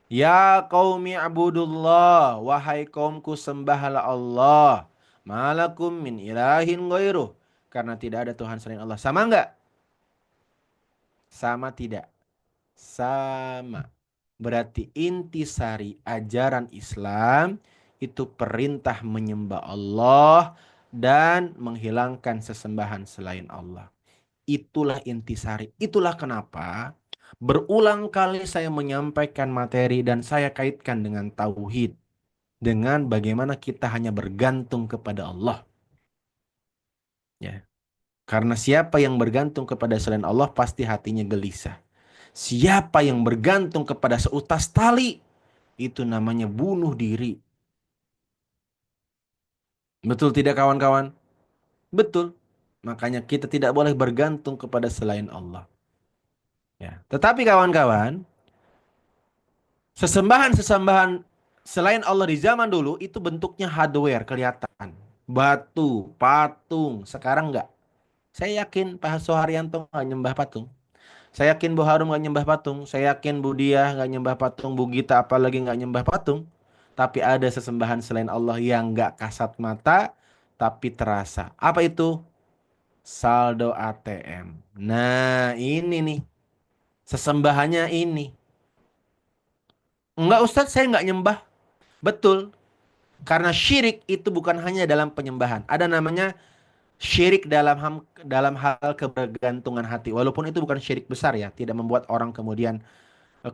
Ya qaumi abudullah, wahai kaumku sembahlah Allah. Malakum min ilahin ghairuh, karena tidak ada Tuhan selain Allah. Sama enggak? Sama tidak? Sama. Berarti intisari ajaran Islam itu perintah menyembah Allah dan menghilangkan sesembahan selain Allah. Itulah intisari. Itulah kenapa berulang kali saya menyampaikan materi dan saya kaitkan dengan tauhid. Dengan bagaimana kita hanya bergantung kepada Allah. Ya. Karena siapa yang bergantung kepada selain Allah pasti hatinya gelisah. Siapa yang bergantung kepada seutas tali, itu namanya bunuh diri. Betul tidak kawan-kawan? Betul. Makanya kita tidak boleh bergantung kepada selain Allah. Ya. Tetapi kawan-kawan, sesembahan-sesembahan selain Allah di zaman dulu itu bentuknya hardware, kelihatan. Batu, patung, sekarang enggak. Saya yakin Pak Soeharyanto nggak nyembah patung. Saya yakin Bu Harum nggak nyembah patung. Saya yakin Bu Diah nggak nyembah patung. Bu Gita apalagi nggak nyembah patung. Tapi ada sesembahan selain Allah yang nggak kasat mata, tapi terasa. Apa itu? Saldo ATM. Nah ini nih. Sesembahannya ini. Enggak Ustadz, saya nggak nyembah. Betul. Karena syirik itu bukan hanya dalam penyembahan. Ada namanya syirik dalam hal kebergantungan hati. Walaupun itu bukan syirik besar ya. Tidak membuat orang kemudian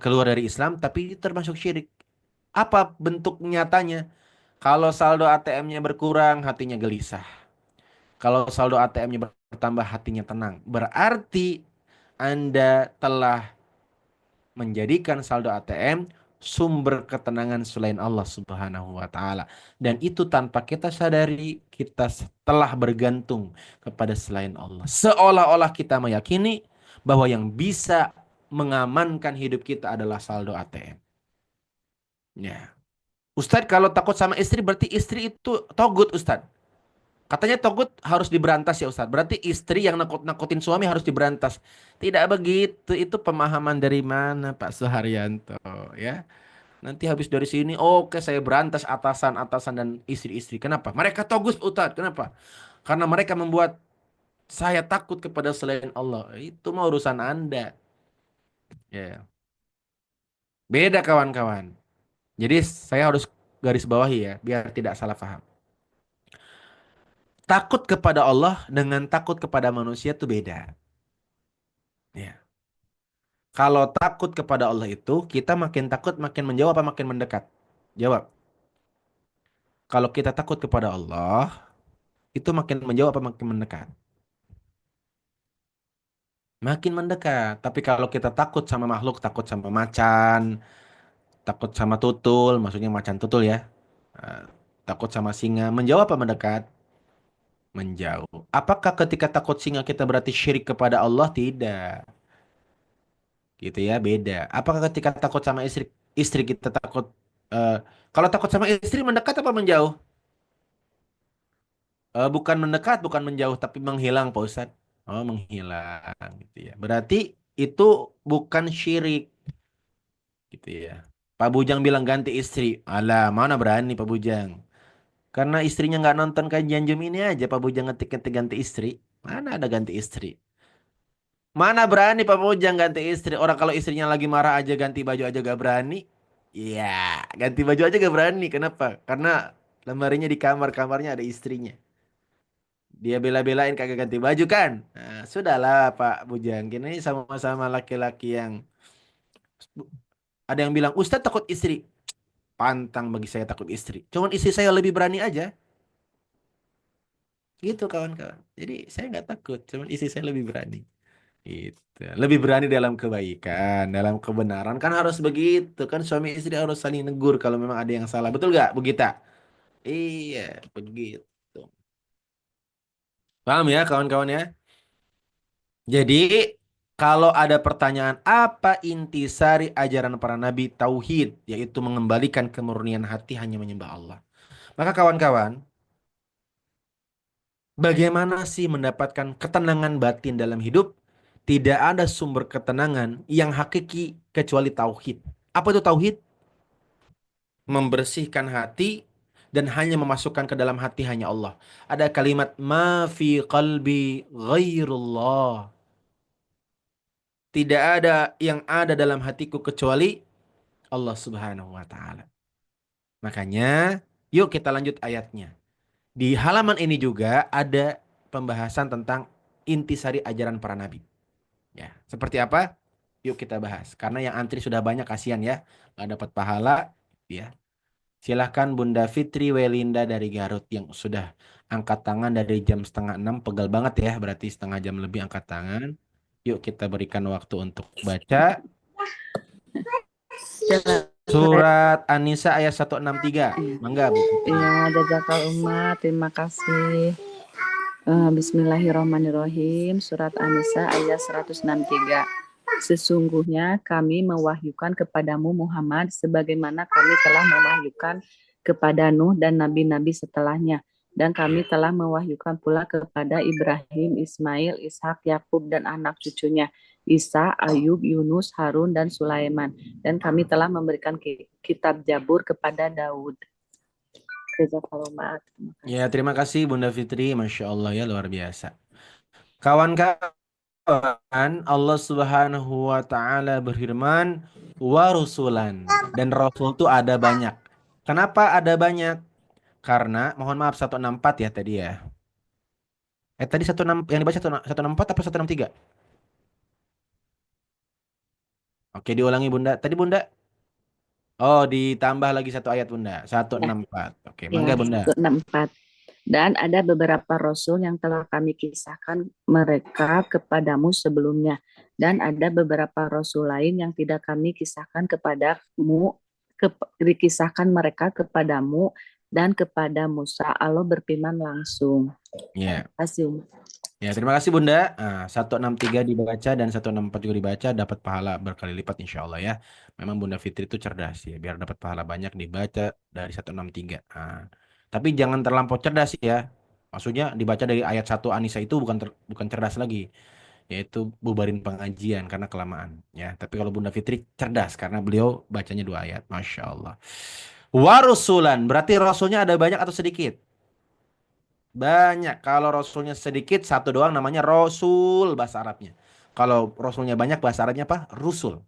keluar dari Islam. Tapi itu termasuk syirik. Apa bentuk nyatanya? Kalau saldo ATM-nya berkurang, hatinya gelisah. Kalau saldo ATM-nya bertambah, hatinya tenang. Berarti Anda telah menjadikan saldo ATM sumber ketenangan selain Allah Subhanahu wa taala. Dan itu tanpa kita sadari, kita telah bergantung kepada selain Allah. Seolah-olah kita meyakini bahwa yang bisa mengamankan hidup kita adalah saldo ATM. Ya. Ustadz, kalau takut sama istri berarti istri itu togut, Ustadz. Katanya togut harus diberantas ya Ustadz. Berarti istri yang nakut-nakutin suami harus diberantas. Tidak begitu. Itu pemahaman dari mana Pak Suharyanto ya. Nanti habis dari sini, oke saya berantas atasan-atasan dan istri-istri. Kenapa? Mereka togus Ustadz. Kenapa? Karena mereka membuat saya takut kepada selain Allah. Itu mah urusan Anda. Ya. Beda kawan-kawan. Jadi saya harus garis bawahi ya, biar tidak salah paham. Takut kepada Allah dengan takut kepada manusia itu beda. Ya. Kalau takut kepada Allah itu, kita makin takut makin menjauh apa makin mendekat? Jawab. Kalau kita takut kepada Allah, itu makin menjauh apa makin mendekat? Makin mendekat. Tapi kalau kita takut sama makhluk, takut sama macan, takut sama tutul, maksudnya macan tutul ya. Eh, Takut sama singa, menjauh apa mendekat? Menjauh. Apakah ketika takut singa kita berarti syirik kepada Allah? Tidak. Gitu ya, beda. Apakah ketika takut sama istri kita takut eh, kalau takut sama istri mendekat apa menjauh? Bukan mendekat, bukan menjauh, tapi menghilang, Pak Ustadz. Oh, menghilang gitu ya. Berarti itu bukan syirik gitu ya. Pak Bujang bilang ganti istri. Alah, mana berani Pak Bujang? Karena istrinya nggak nonton kajian Jum ini aja, Pak Bujang ngetik-ngetik ganti istri. Mana ada ganti istri? Mana berani Pak Bujang ganti istri? Orang kalau istrinya lagi marah aja ganti baju aja gak berani. Iya, ganti baju aja gak berani. Kenapa? Karena lemarinya di kamar, kamarnya ada istrinya. Dia bela-belain kagak ganti baju kan? Nah, sudahlah Pak Bujang. Ini sama-sama laki-laki yang ada yang bilang, Ustadz takut istri. Pantang bagi saya takut istri. Cuman istri saya lebih berani aja. Gitu kawan-kawan. Jadi saya nggak takut. Cuman istri saya lebih berani. Gitu. Lebih berani dalam kebaikan, dalam kebenaran. Kan harus begitu. Kan suami istri harus saling negur kalau memang ada yang salah. Betul nggak, Bu Gita? Iya, begitu. Paham ya kawan-kawan ya? Jadi kalau ada pertanyaan apa intisari ajaran para nabi tauhid, yaitu mengembalikan kemurnian hati hanya menyembah Allah. Maka kawan-kawan, bagaimana sih mendapatkan ketenangan batin dalam hidup? Tidak ada sumber ketenangan yang hakiki kecuali tauhid. Apa itu tauhid? Membersihkan hati dan hanya memasukkan ke dalam hati hanya Allah. Ada kalimat ma fi qalbi ghairullah. Tidak ada yang ada dalam hatiku kecuali Allah Subhanahu wa taala. Makanya, yuk kita lanjut ayatnya. Di halaman ini juga ada pembahasan tentang intisari ajaran para nabi. Ya, seperti apa? Yuk kita bahas. Karena yang antri sudah banyak, kasihan ya, nggak dapat pahala. Ya, silahkan Bunda Fitri Welinda dari Garut yang sudah angkat tangan dari jam setengah 6, pegal banget ya, berarti setengah jam lebih angkat tangan. Yuk kita berikan waktu untuk baca. Surat An-Nisa ayat 163. Mangga Bu. Ya, jazakallah umat, terima kasih. Bismillahirrahmanirrahim. Surat An-Nisa ayat 163. Sesungguhnya kami mewahyukan kepadamu Muhammad sebagaimana kami telah mewahyukan kepada Nuh dan nabi-nabi setelahnya. Dan kami telah mewahyukan pula kepada Ibrahim, Ismail, Ishak, Yakub dan anak cucunya, Isa, Ayub, Yunus, Harun, dan Sulaiman. Dan kami telah memberikan kitab Zabur kepada Daud. Jazakallah. Ya, terima kasih Bunda Fitri. Masya Allah ya, luar biasa. Kawan-kawan, Allah Subhanahu wa Ta'ala berfirman, wa rusulan. Dan rasul itu ada banyak. Kenapa ada banyak? Karena, mohon maaf 164 ya tadi ya. Tadi 16 yang dibaca 164 apa 163? Oke, diulangi Bunda. Tadi Bunda. Oh, ditambah lagi satu ayat Bunda. 164. Oke, mangga Ya, Bunda. 164. Dan ada beberapa rasul yang telah kami kisahkan mereka kepadamu sebelumnya. Dan ada beberapa rasul lain yang tidak kami kisahkan kepadamu, dikisahkan mereka kepadamu dan kepada Musa. Allah berfirman langsung. Ya. Terima kasih, Umat. Ya, terima kasih Bunda. 163 dibaca dan 164 juga dibaca, dapat pahala berkali lipat insya Allah ya. Memang Bunda Fitri itu cerdas ya, biar dapat pahala banyak dibaca dari 163. Tapi jangan terlampau cerdas ya. Maksudnya dibaca dari ayat 1 An-Nisa itu bukan cerdas lagi. yaitu bubarin pengajian karena kelamaan ya. Tapi kalau Bunda Fitri cerdas karena beliau bacanya 2 ayat. Masya Allah. Warusulan berarti rasulnya ada banyak atau sedikit? Banyak. Kalau rasulnya sedikit satu doang namanya rasul bahasa Arabnya. Kalau rasulnya banyak bahasa Arabnya apa? Rusul.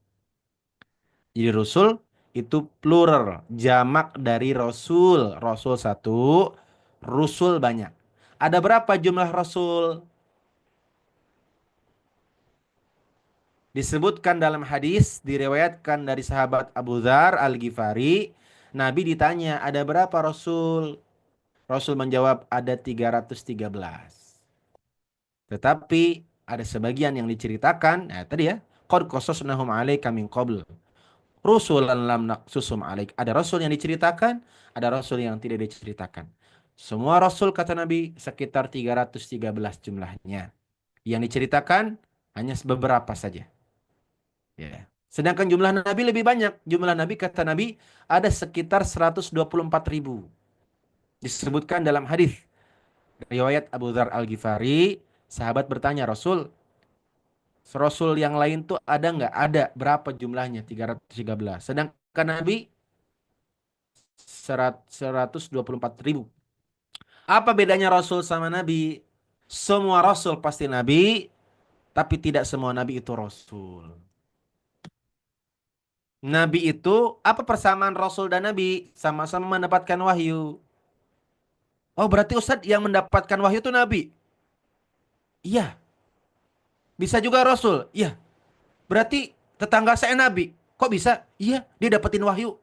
Jadi rasul itu plural, jamak dari rasul. Rasul satu, rusul banyak. Ada berapa jumlah rasul? Disebutkan dalam hadis, diriwayatkan dari sahabat Abu Dzar Al-Ghifari, Nabi ditanya, ada berapa Rasul? Rasul menjawab, ada 313. Tetapi ada sebagian yang diceritakan, nah tadi ya, qad qasasnahum 'alaika min qabl. Rusulan lam naqsusum 'alaik. Ada rasul yang diceritakan, ada rasul yang tidak diceritakan. Semua rasul kata Nabi sekitar 313 jumlahnya. Yang diceritakan hanya beberapa saja. Ya. Sedangkan jumlah Nabi lebih banyak. Jumlah Nabi kata Nabi ada sekitar 124.000. Disebutkan dalam hadis riwayat Abu Dzar Al-Ghifari, sahabat bertanya, Rasul, Rasul yang lain tuh ada nggak? Ada. Berapa jumlahnya? 313. Sedangkan Nabi 124.000. Apa bedanya Rasul sama Nabi? Semua Rasul pasti Nabi, tapi tidak semua Nabi itu Rasul. Nabi itu, apa persamaan Rasul dan Nabi? Sama-sama mendapatkan wahyu. Oh berarti Ustadz yang mendapatkan wahyu itu Nabi? Iya. Bisa juga Rasul? Iya. Berarti tetangga saya Nabi? Kok bisa? Iya, dia dapetin wahyu.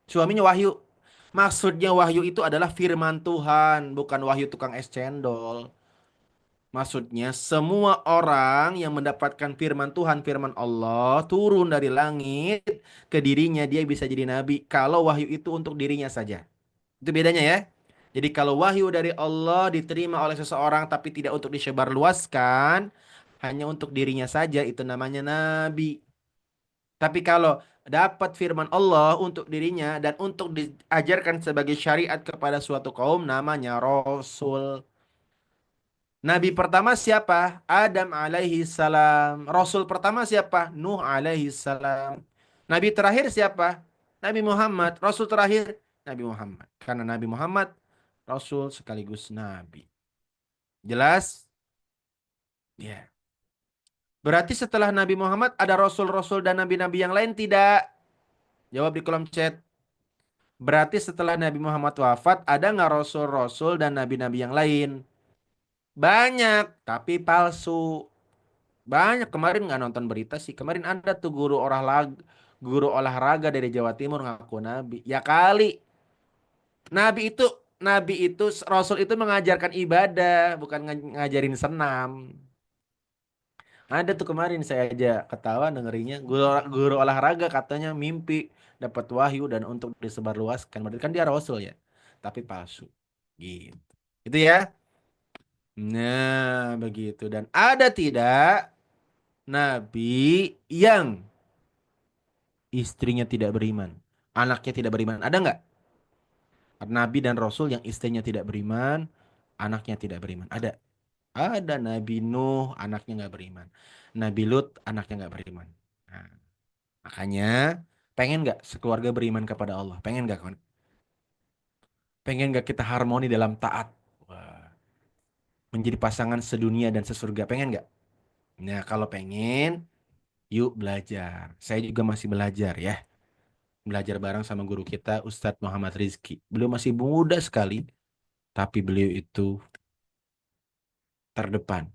Suaminya wahyu. Maksudnya wahyu itu adalah firman Tuhan, bukan wahyu tukang es cendol. Maksudnya semua orang yang mendapatkan firman Tuhan, firman Allah turun dari langit ke dirinya, dia bisa jadi nabi kalau wahyu itu untuk dirinya saja. Itu bedanya ya. Jadi kalau wahyu dari Allah diterima oleh seseorang tapi tidak untuk disebarluaskan, hanya untuk dirinya saja, itu namanya nabi. Tapi kalau dapat firman Allah untuk dirinya dan untuk diajarkan sebagai syariat kepada suatu kaum, namanya rasul. Nabi pertama siapa? Adam alaihi salam. Rasul pertama siapa? Nuh alaihi salam. Nabi terakhir siapa? Nabi Muhammad. Rasul terakhir Nabi Muhammad. Karena Nabi Muhammad Rasul sekaligus Nabi. Jelas? Ya. Berarti setelah Nabi Muhammad ada Rasul-Rasul dan Nabi-Nabi yang lain tidak? Jawab di kolom chat. Berarti setelah Nabi Muhammad wafat ada nggak Rasul-Rasul dan Nabi-Nabi yang lain? Banyak, tapi palsu. Banyak, kemarin nggak nonton berita sih. Kemarin ada tuh guru olahraga dari Jawa Timur ngaku nabi. Ya kali. Nabi itu Rasul itu mengajarkan ibadah, bukan ngajarin senam. Ada tuh kemarin saya aja ketawa dengerinnya. Guru olahraga katanya mimpi dapat wahyu dan untuk disebarluaskan. Berarti kan dia Rasul ya. Tapi palsu. Gitu. Itu ya. Nah, begitu. Dan ada tidak nabi yang istrinya tidak beriman, anaknya tidak beriman? Ada nggak? Nabi dan Rasul yang istrinya tidak beriman, anaknya tidak beriman. Ada. Ada Nabi Nuh, anaknya nggak beriman. Nabi Lut, anaknya nggak beriman. Nah, makanya pengen nggak sekeluarga beriman kepada Allah? Pengen nggak kawan? Pengen nggak kita harmoni dalam taat? Wah, menjadi pasangan sedunia dan sesurga? Pengen nggak? Nah, kalau pengen, yuk belajar. Saya juga masih belajar ya. Belajar bareng sama guru kita Ustadz Muhammad Rizki. Beliau masih muda sekali, tapi beliau itu terdepan.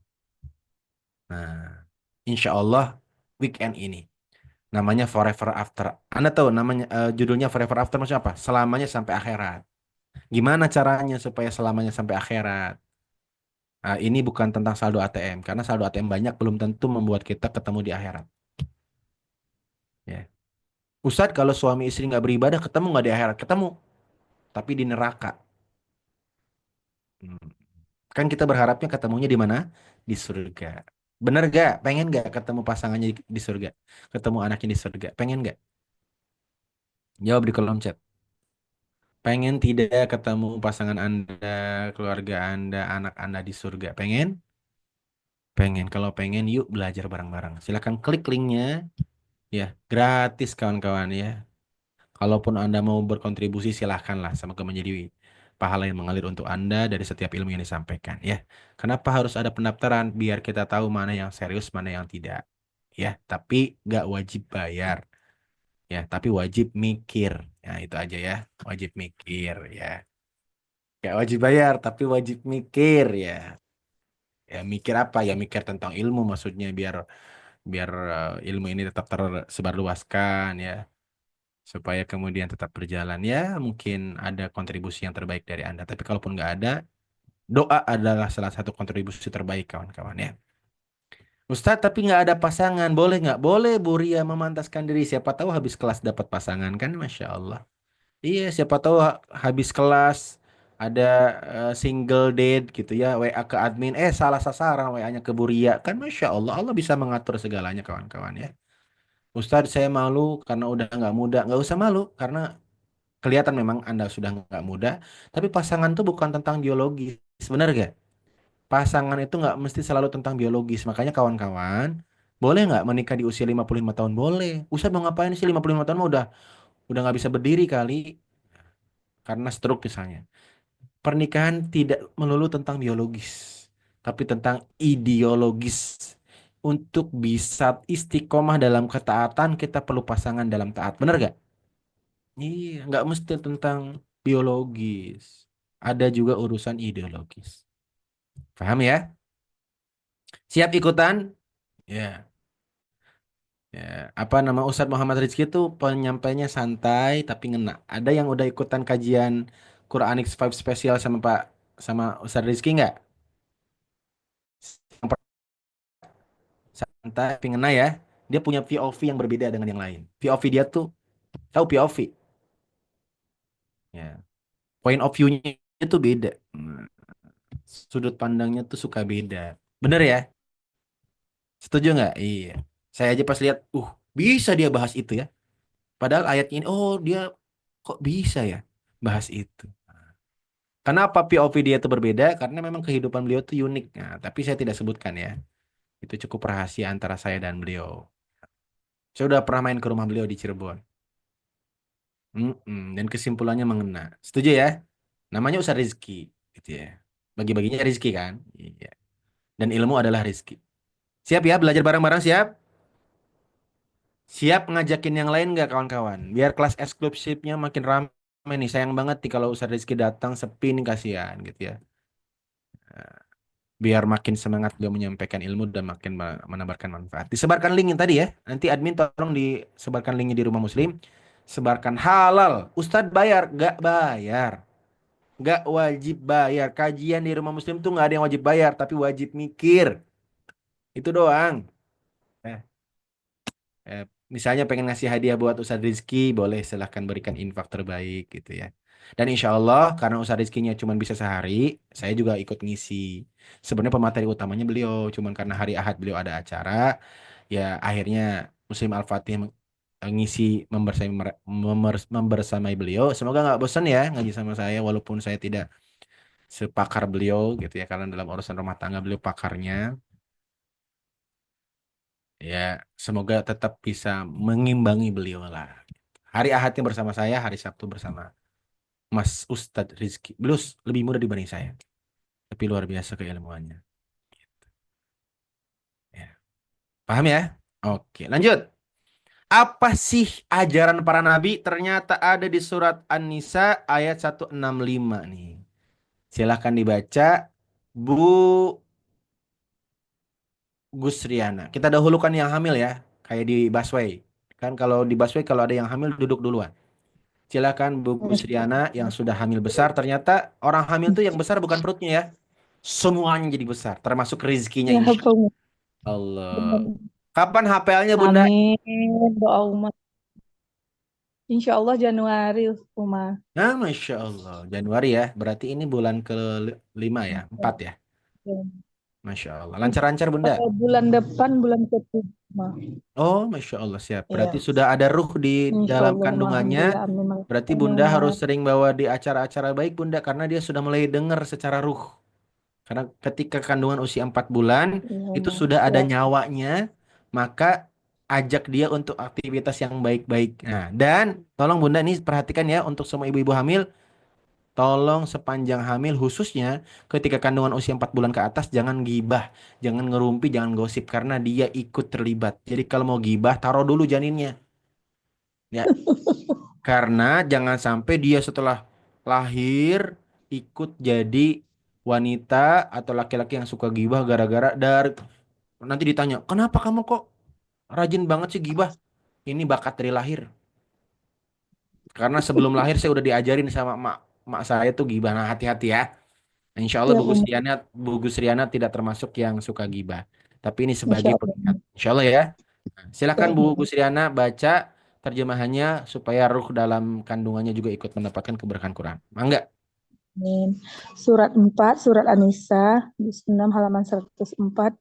Nah, insya Allah weekend ini namanya Forever After. Anda tahu namanya judulnya Forever After maksudnya apa? Selamanya sampai akhirat. Gimana caranya supaya selamanya sampai akhirat? Nah, ini bukan tentang saldo ATM karena saldo ATM banyak belum tentu membuat kita ketemu di akhirat. Ya. Ustadz kalau suami istri nggak beribadah ketemu nggak di akhirat? Ketemu, tapi di neraka. Hmm. Kan kita berharapnya ketemunya di mana? Di surga. Bener gak? Pengen gak ketemu pasangannya di surga? Ketemu anaknya di surga? Pengen gak? Jawab di kolom chat. Pengen tidak ketemu pasangan Anda, keluarga Anda, anak Anda di surga? Pengen? Pengen, kalau pengen yuk belajar bareng-bareng. Silakan klik linknya, ya gratis kawan-kawan ya. Kalaupun Anda mau berkontribusi silahkanlah, semoga menjadi pahala yang mengalir untuk Anda dari setiap ilmu yang disampaikan ya. Kenapa harus ada pendaftaran? Biar kita tahu mana yang serius, mana yang tidak. Ya, tapi nggak wajib bayar. Ya, tapi wajib mikir. Ya, itu aja ya. Wajib mikir ya. Nggak wajib bayar, tapi wajib mikir ya. Ya, mikir apa? Ya mikir tentang ilmu maksudnya biar biar ilmu ini tetap tersebarluaskan ya. Supaya kemudian tetap berjalan. Ya, mungkin ada kontribusi yang terbaik dari Anda. Tapi kalaupun nggak ada, doa adalah salah satu kontribusi terbaik kawan-kawan ya. Ustadz, tapi nggak ada pasangan. Boleh nggak? Boleh Bu Ria memantaskan diri. Siapa tahu habis kelas dapat pasangan kan? Masya Allah. Iya, siapa tahu habis kelas ada single date gitu ya. WA ke admin. Salah sasaran WA-nya ke Bu Ria. Kan Masya Allah. Allah bisa mengatur segalanya kawan-kawan ya. Ustadz, saya malu karena udah nggak muda. Nggak usah malu karena kelihatan memang Anda sudah nggak muda, tapi pasangan itu bukan tentang biologis. Benar gak? Pasangan itu nggak mesti selalu tentang biologis. Makanya kawan-kawan, boleh nggak menikah di usia 55 tahun? Boleh. Ustaz mau ngapain sih 55 tahun mah udah nggak bisa berdiri kali karena stroke misalnya. Pernikahan tidak melulu tentang biologis, tapi tentang ideologis. Untuk bisa istiqomah dalam ketaatan, kita perlu pasangan dalam taat. Benar gak? Iya, nggak mesti tentang biologis. Ada juga urusan ideologis. Paham ya? Siap ikutan? Ya. Ya, apa nama Ustadz Muhammad Rizky itu penyampainya santai tapi ngena. Ada yang udah ikutan kajian Quranic Vibe spesial sama Ustadz Rizky nggak? Yang santai tapi ngena ya. Dia punya POV yang berbeda dengan yang lain. POV dia tuh tahu POV. Ya. Point of view-nya itu beda. Sudut pandangnya tuh suka beda. Bener ya? Setuju nggak? Iya. Saya aja pas lihat, bisa dia bahas itu ya. Padahal ayat ini, oh dia kok bisa ya bahas itu. Kenapa POV dia itu berbeda? Karena memang kehidupan beliau itu unik. Nah, tapi saya tidak sebutkan ya. Itu cukup rahasia antara saya dan beliau. Saya udah pernah main ke rumah beliau di Cirebon. Dan kesimpulannya mengena. Setuju ya? Namanya Ustaz Rizky. Gitu ya. Bagi-baginya Rizky kan? Iya. Dan ilmu adalah Rizky. Siap ya belajar bareng-bareng siap? Siap ngajakin yang lain nggak kawan-kawan? Biar kelas eksklusifnya makin ramai nih. Sayang banget nih kalau Ustaz Rizky datang sepi nih kasihan gitu ya. Biar makin semangat beliau menyampaikan ilmu dan makin menebarkan manfaat. Disebarkan link yang tadi ya. Nanti admin tolong disebarkan linknya di Rumah Muslim. Sebarkan halal. Ustadz bayar? Nggak bayar. Nggak wajib bayar. Kajian di Rumah Muslim tuh nggak ada yang wajib bayar. Tapi wajib mikir. Itu doang. Eh, Misalnya pengen ngasih hadiah buat Ustadz Rizky, boleh silahkan berikan infak terbaik gitu ya. Dan insya Allah karena Ustadz Rizkinya cuma bisa sehari, saya juga ikut ngisi. Sebenarnya pemateri utamanya beliau, cuman karena hari Ahad beliau ada acara, ya akhirnya Muslim Al-Fatih ngisi membersamai beliau. Semoga nggak bosan ya ngaji sama saya, walaupun saya tidak sepakar beliau gitu ya, karena dalam urusan rumah tangga beliau pakarnya. Ya, semoga tetap bisa mengimbangi beliau lah. Hari Ahadnya bersama saya, hari Sabtu bersama Mas Ustadz Rizky. Beliau lebih muda dibanding saya, tapi luar biasa keilmuannya. Ya. Paham ya? Oke, lanjut. Apa sih ajaran para nabi? Ternyata ada di surat An-Nisa ayat 165 nih. Silahkan dibaca, Bu Gusriana. Kita dahulukan yang hamil ya, kayak di busway. Kan kalau di busway kalau ada yang hamil duduk duluan. Silakan Bu Gusriana yang sudah hamil besar. Ternyata orang hamil tuh yang besar bukan perutnya ya. Semuanya jadi besar, termasuk rezekinya Ya, insya benar. Allah. Kapan HPL-nya Bunda? Amin. Doa umat. Insya Allah Januari, Uma. Nah, Masya Allah. Januari ya. Berarti ini bulan ke-5 ya? 4 ya? Masya Allah. Lancar-lancar Bunda? Bulan depan, bulan ke-7. Oh, Masya Allah siap. Berarti Iya. sudah ada ruh di Insya dalam Allah, kandungannya. alhamdulillah. Amin. Berarti Bunda harus sering bawa di acara-acara baik Bunda. Karena dia sudah mulai dengar secara ruh. Karena ketika kandungan usia 4 bulan, itu Iya, sudah ada ya. nyawanya, maka ajak dia untuk aktivitas yang baik-baik. Nah, dan tolong Bunda ini perhatikan ya untuk semua ibu-ibu hamil, tolong sepanjang hamil khususnya ketika kandungan usia 4 bulan ke atas jangan gibah, jangan ngerumpi, jangan gosip karena dia ikut terlibat. Jadi kalau mau gibah taruh dulu janinnya. Ya, karena jangan sampai dia setelah lahir ikut jadi wanita atau laki-laki yang suka gibah gara-gara dari nanti ditanya, "Kenapa kamu kok rajin banget sih gibah?" Ini bakat dari lahir. Karena sebelum lahir saya udah diajarin sama mak saya tuh gibah. Nah, hati-hati ya. Insya Allah Siap, Umi. Bu Gus Riana tidak termasuk yang suka gibah. Tapi ini Insya sebagai Allah. pengingat. Insya Allah ya. Nah, silakan Ya. Bu Gus Riana baca terjemahannya supaya ruh dalam kandungannya juga ikut mendapatkan keberkahan Quran. Mangga. Amin. Surat 4, Surat An-Nisa, juz 6 halaman 104,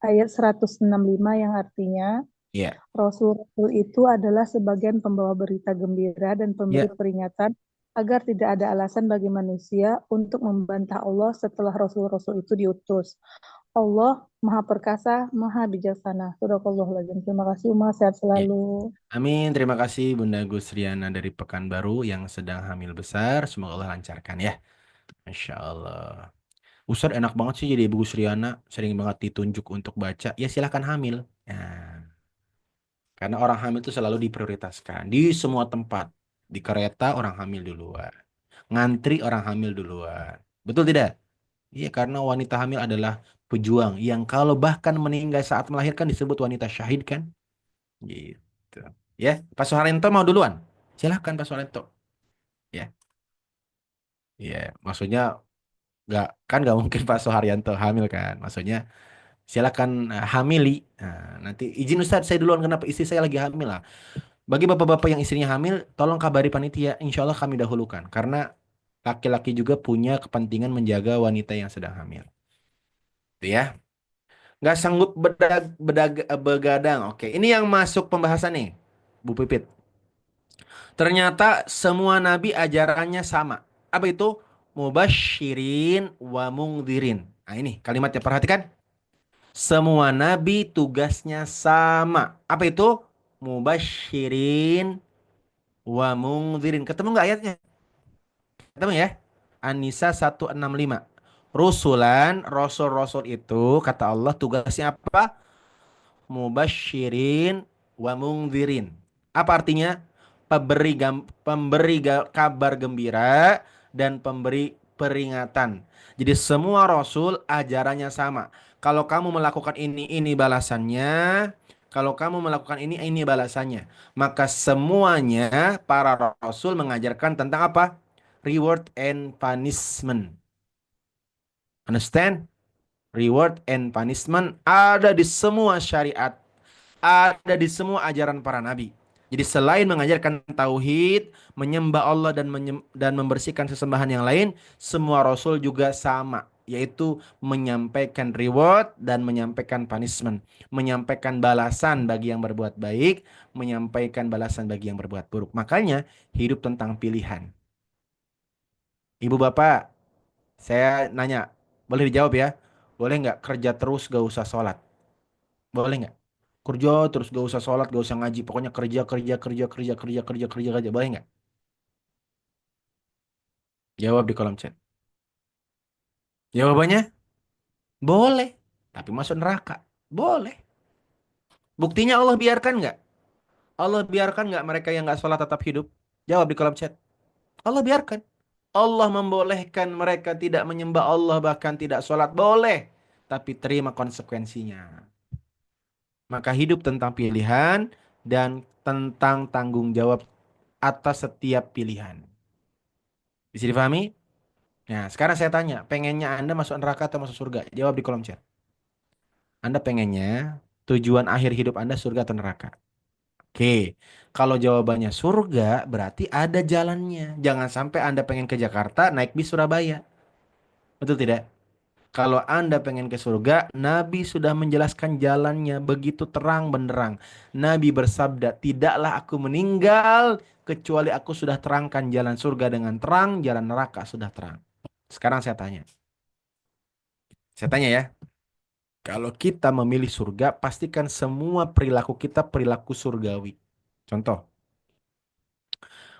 ayat 165 yang artinya, Iya. Rasul-Rasul itu adalah sebagian pembawa berita gembira dan pemberi Ya. peringatan agar tidak ada alasan bagi manusia untuk membantah Allah setelah Rasul-Rasul itu diutus. Allah Maha Perkasa, Maha Bijaksana. Sadaqallahul-Adzim. Terima kasih, Umar. Sehat Ya. selalu. Amin. Terima kasih Bunda Gus Riana dari Pekanbaru yang sedang hamil besar. Semoga Allah lancarkan ya. Masya Allah. Ustadz enak banget sih jadi Ibu Gus Riana. Sering banget ditunjuk untuk baca. Ya silahkan hamil. Nah, karena orang hamil itu selalu diprioritaskan. Di semua tempat. Di kereta orang hamil duluan. Ngantri orang hamil duluan. Betul tidak? Iya karena wanita hamil adalah pejuang. Yang kalau bahkan meninggal saat melahirkan disebut wanita syahid kan? Gitu. Ya, Pak Soeharto mau duluan? Silahkan Pak Soeharto. Ya, ya. Maksudnya nggak mungkin Pak Soeharto hamil kan? Maksudnya silakan hamili. Nah, nanti izin Ustadz saya duluan kenapa istri saya lagi hamil lah. Bagi bapak-bapak yang istrinya hamil, tolong kabari panitia. Insya Allah kami dahulukan karena laki-laki juga punya kepentingan menjaga wanita yang sedang hamil. Itu ya. Nggak sanggup begadang. Oke, ini yang masuk pembahasan nih, Bu Pipit. Ternyata semua nabi ajarannya sama. Apa itu? Mubasyirin wa mungdirin. Nah ini kalimatnya perhatikan. Semua nabi tugasnya sama. Apa itu? Mubasyirin wa mungdirin. Ketemu nggak ayatnya? Ketemu ya? An-Nisa 165. Rusulan, rasul-rasul itu kata Allah tugasnya apa? Mubasyirin wa mungdirin. Apa artinya? Kabar gembira dan pemberi peringatan. Jadi semua rasul ajarannya sama. Kalau kamu melakukan ini balasannya. Kalau kamu melakukan ini balasannya. Maka semuanya para rasul mengajarkan tentang apa? Reward and punishment. Understand? Reward and punishment ada di semua syariat, ada di semua ajaran para nabi. Jadi selain mengajarkan tauhid, menyembah Allah dan membersihkan sesembahan yang lain, semua rasul juga sama, yaitu menyampaikan reward dan menyampaikan punishment, menyampaikan balasan bagi yang berbuat baik, menyampaikan balasan bagi yang berbuat buruk. Makanya hidup tentang pilihan. Ibu bapak, saya nanya, boleh dijawab ya? Boleh nggak kerja terus gak usah sholat? Boleh nggak? Kerja terus gak usah sholat, gak usah ngaji. Pokoknya kerja, kerja, kerja, kerja, kerja, kerja, kerja, kerja. Boleh nggak? Jawab di kolom chat. Jawabannya boleh. Tapi masuk neraka. Boleh. Buktinya Allah biarkan nggak? Allah biarkan nggak mereka yang nggak sholat tetap hidup? Jawab di kolom chat. Allah biarkan. Allah membolehkan mereka tidak menyembah Allah bahkan tidak sholat. Boleh. Tapi terima konsekuensinya. Maka hidup tentang pilihan dan tentang tanggung jawab atas setiap pilihan. Bisa difahami? Nah, sekarang saya tanya, pengennya Anda masuk neraka atau masuk surga? Jawab di kolom chat. Anda pengennya tujuan akhir hidup Anda surga atau neraka? Oke, kalau jawabannya surga, berarti ada jalannya. Jangan sampai Anda pengen ke Jakarta, naik bis Surabaya. Betul tidak? Kalau Anda pengen ke surga, Nabi sudah menjelaskan jalannya begitu terang benderang. Nabi bersabda, tidaklah aku meninggal kecuali aku sudah terangkan jalan surga dengan terang, jalan neraka sudah terang. Sekarang saya tanya, Saya tanya ya, kalau kita memilih surga, pastikan semua perilaku kita perilaku surgawi. Contoh,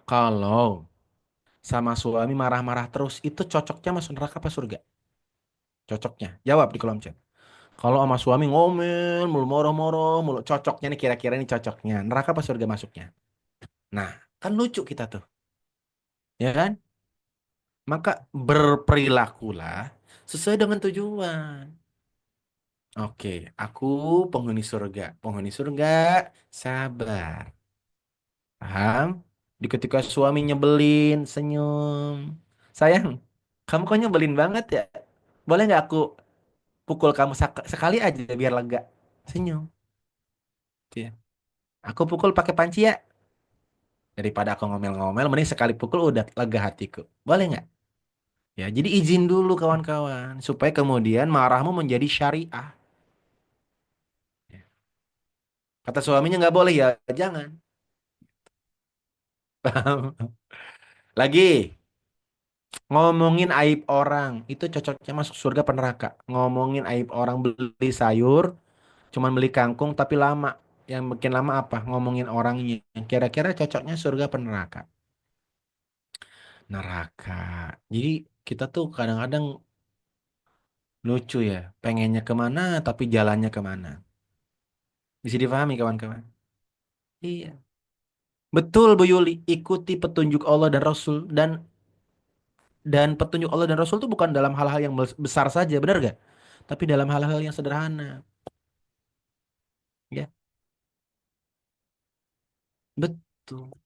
kalau sama suami marah-marah terus, itu cocoknya masuk neraka apa surga? Cocoknya. Jawab di kolom chat. Kalau sama suami ngomel, mulu moro-moro, mulu cocoknya nih kira-kira ini cocoknya. Neraka apa surga masuknya? Nah, kan lucu kita tuh. Ya kan? Maka berperilakulah sesuai dengan tujuan. Oke, aku penghuni surga. Penghuni surga, sabar. Paham? Di ketika suami nyebelin, senyum. Sayang, kamu kok nyebelin banget ya? Boleh nggak aku pukul kamu sekali aja biar lega? Senyum. Ya. Aku pukul pakai panci ya. Daripada aku ngomel-ngomel, mending sekali pukul udah lega hatiku. Boleh nggak? Ya, jadi izin dulu kawan-kawan. Supaya kemudian marahmu menjadi syariah. Ya. Kata suaminya nggak boleh ya, jangan. Paham? Lagi, ngomongin aib orang. Itu cocoknya masuk surga apa neraka. Ngomongin aib orang beli sayur, cuman beli kangkung tapi lama. Yang bikin lama apa? Ngomongin orangnya. Kira-kira cocoknya surga apa neraka? Neraka. Jadi kita tuh kadang-kadang lucu ya. Pengennya kemana tapi jalannya kemana. Bisa dipahami kawan-kawan? Iya. Betul Bu Yuli. Ikuti petunjuk Allah dan Rasul. Dan petunjuk Allah dan Rasul itu bukan dalam hal-hal yang besar saja. Benar gak? Tapi dalam hal-hal yang sederhana. Ya. Betul.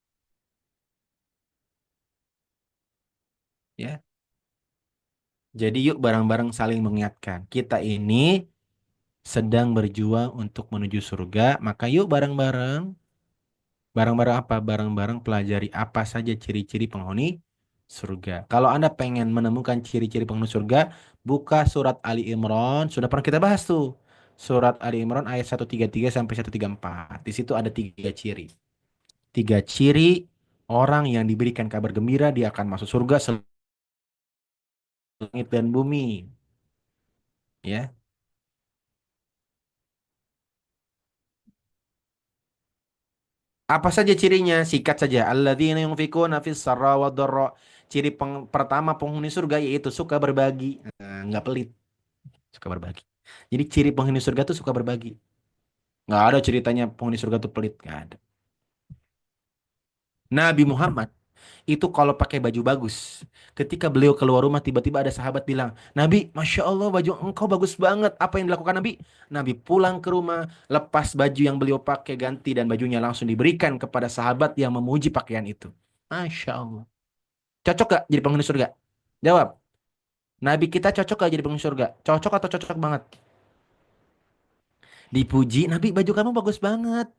Ya. Jadi yuk bareng-bareng saling mengingatkan. Kita ini sedang berjuang untuk menuju surga. Maka yuk bareng-bareng. Bareng-bareng apa? Bareng-bareng pelajari apa saja ciri-ciri penghuni surga. Kalau Anda pengen menemukan ciri-ciri penghuni surga, buka surat Ali Imran. Sudah pernah kita bahas tuh. Surat Ali Imran ayat 133 sampai 134. Di situ ada tiga ciri. Tiga ciri orang yang diberikan kabar gembira dia akan masuk surga selangit dan bumi. Ya. Apa saja cirinya? Sikat saja. Alladzina yunfikuna fis sarra wad dharra. Ciri pertama penghuni surga yaitu suka berbagi. Nah, nggak pelit, suka berbagi. Jadi ciri penghuni surga tuh suka berbagi. Nggak ada ceritanya penghuni surga tuh pelit, nggak ada. Nabi Muhammad itu kalau pakai baju bagus. Ketika beliau keluar rumah tiba-tiba ada sahabat bilang, Nabi, Masya Allah baju engkau bagus banget. Apa yang dilakukan Nabi? Nabi pulang ke rumah, lepas baju yang beliau pakai, ganti dan bajunya langsung diberikan kepada sahabat yang memuji pakaian itu. Masya Allah. Cocok gak jadi penghuni surga? Jawab. Nabi kita cocok gak jadi penghuni surga? Cocok atau cocok banget? Dipuji, Nabi baju kamu bagus banget.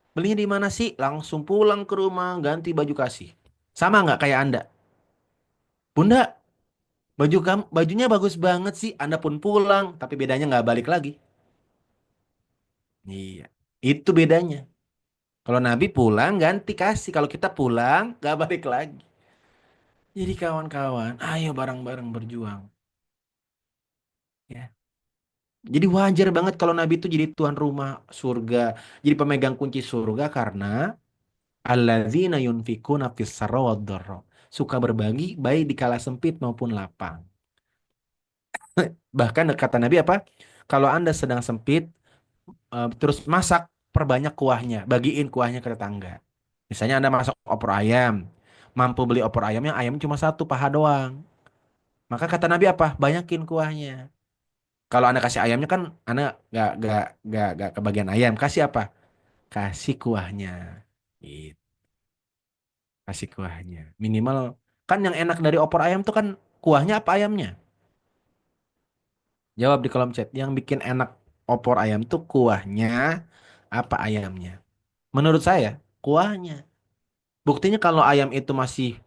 Belinya di mana sih? Langsung pulang ke rumah, ganti baju kasih. Sama nggak kayak Anda? Bunda, bajunya bagus banget sih. Anda pun pulang, tapi bedanya nggak balik lagi. Iya, itu bedanya. Kalau Nabi pulang ganti kasih. Kalau kita pulang nggak balik lagi. Jadi kawan-kawan, ayo bareng-bareng berjuang. Ya. Jadi wajar banget kalau Nabi itu jadi tuan rumah surga, jadi pemegang kunci surga karena alladzina yunfikuna fis sarra wad dharra. Suka berbagi baik di kala sempit maupun lapang. Bahkan kata Nabi apa? Kalau Anda sedang sempit, terus masak, perbanyak kuahnya, bagiin kuahnya ke tetangga. Misalnya Anda masak opor ayam, mampu beli opor ayamnya, ayam cuma satu paha doang. Maka kata Nabi apa? Banyakin kuahnya. Kalau Anda kasih ayamnya kan, Anda nggak kebagian ayam. Kasih apa? Kasih kuahnya. Gitu. Kasih kuahnya. Minimal kan yang enak dari opor ayam tuh kan kuahnya apa ayamnya? Jawab di kolom chat. Yang bikin enak opor ayam tuh kuahnya apa ayamnya? Menurut saya kuahnya. Buktinya kalau ayam itu masih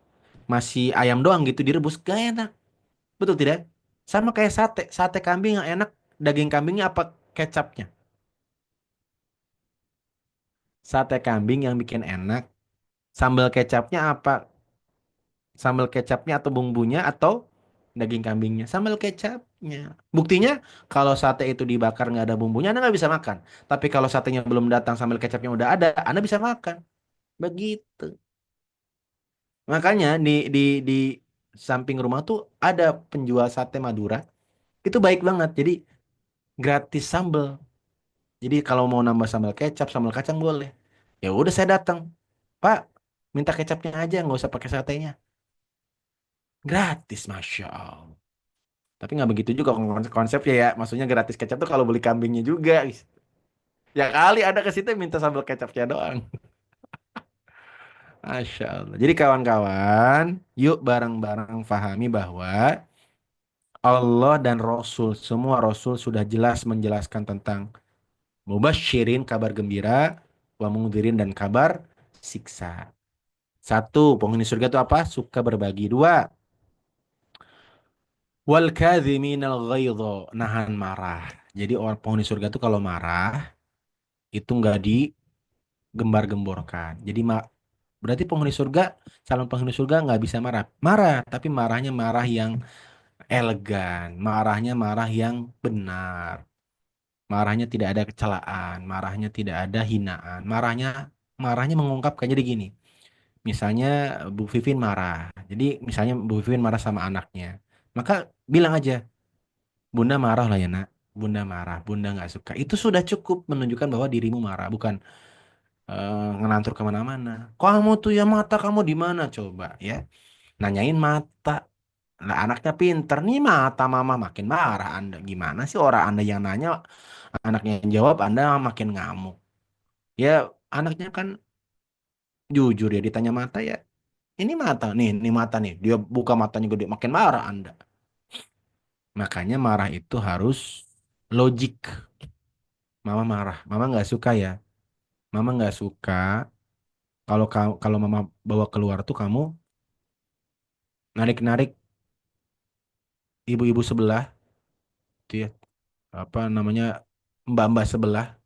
masih ayam doang gitu direbus gak enak. Betul tidak? Sama kayak sate. Sate kambing yang enak daging kambingnya apa kecapnya? Sate kambing yang bikin enak sambal kecapnya apa? Sambal kecapnya atau bumbunya atau daging kambingnya, sambal kecapnya. Buktinya kalau sate itu dibakar nggak ada bumbunya, Anda nggak bisa makan. Tapi kalau satenya belum datang, sambal kecapnya udah ada, Anda bisa makan. Begitu. Makanya di samping rumah tuh ada penjual sate Madura. Itu baik banget. Jadi gratis sambal. Jadi kalau mau nambah sambal kecap, sambal kacang boleh. Ya udah saya datang. Pak, minta kecapnya aja, nggak usah pakai satenya. Gratis, Masya Allah. Tapi nggak begitu juga konsepnya ya. Maksudnya gratis kecap tuh kalau beli kambingnya juga. Ya kali ada ke situ minta sambal kecapnya doang. Masya Allah. Jadi kawan-kawan, yuk bareng-bareng fahami bahwa Allah dan Rasul, semua Rasul sudah jelas menjelaskan tentang mubasyirin kabar gembira, wa mungdirin dan kabar siksa. Satu, penghuni surga itu apa? Suka berbagi. Dua, wal kadhiminal ghaidha, nahan marah. Jadi orang penghuni surga itu kalau marah itu nggak digembar-gemborkan. Jadi berarti penghuni surga, calon penghuni surga nggak bisa marah. Marah, tapi marahnya marah yang elegan, marahnya marah yang benar. Marahnya tidak ada kecelaan, marahnya tidak ada hinaan, marahnya mengungkapkan. Jadi gini, misalnya Bu Vivin marah. Jadi misalnya Bu Vivin marah sama anaknya. Maka bilang aja, Bunda marah lah ya nak. Bunda marah, Bunda nggak suka. Itu sudah cukup menunjukkan bahwa dirimu marah, bukan ngelantur kemana-mana. Kamu tuh ya mata kamu di mana coba ya? Nanyain mata. Lah anaknya pinter nih mata mama makin marah Anda. Gimana sih orang Anda yang nanya, anaknya yang jawab Anda makin ngamuk. Ya anaknya kan jujur ya ditanya mata ya. Ini mata nih. Dia buka matanya gede makin marah Anda. Makanya marah itu harus logik. Mama marah, mama nggak suka ya. Mama nggak suka kalau mama bawa keluar tuh kamu narik-narik ibu-ibu sebelah, tuh ya, apa namanya mbak-mbak sebelah.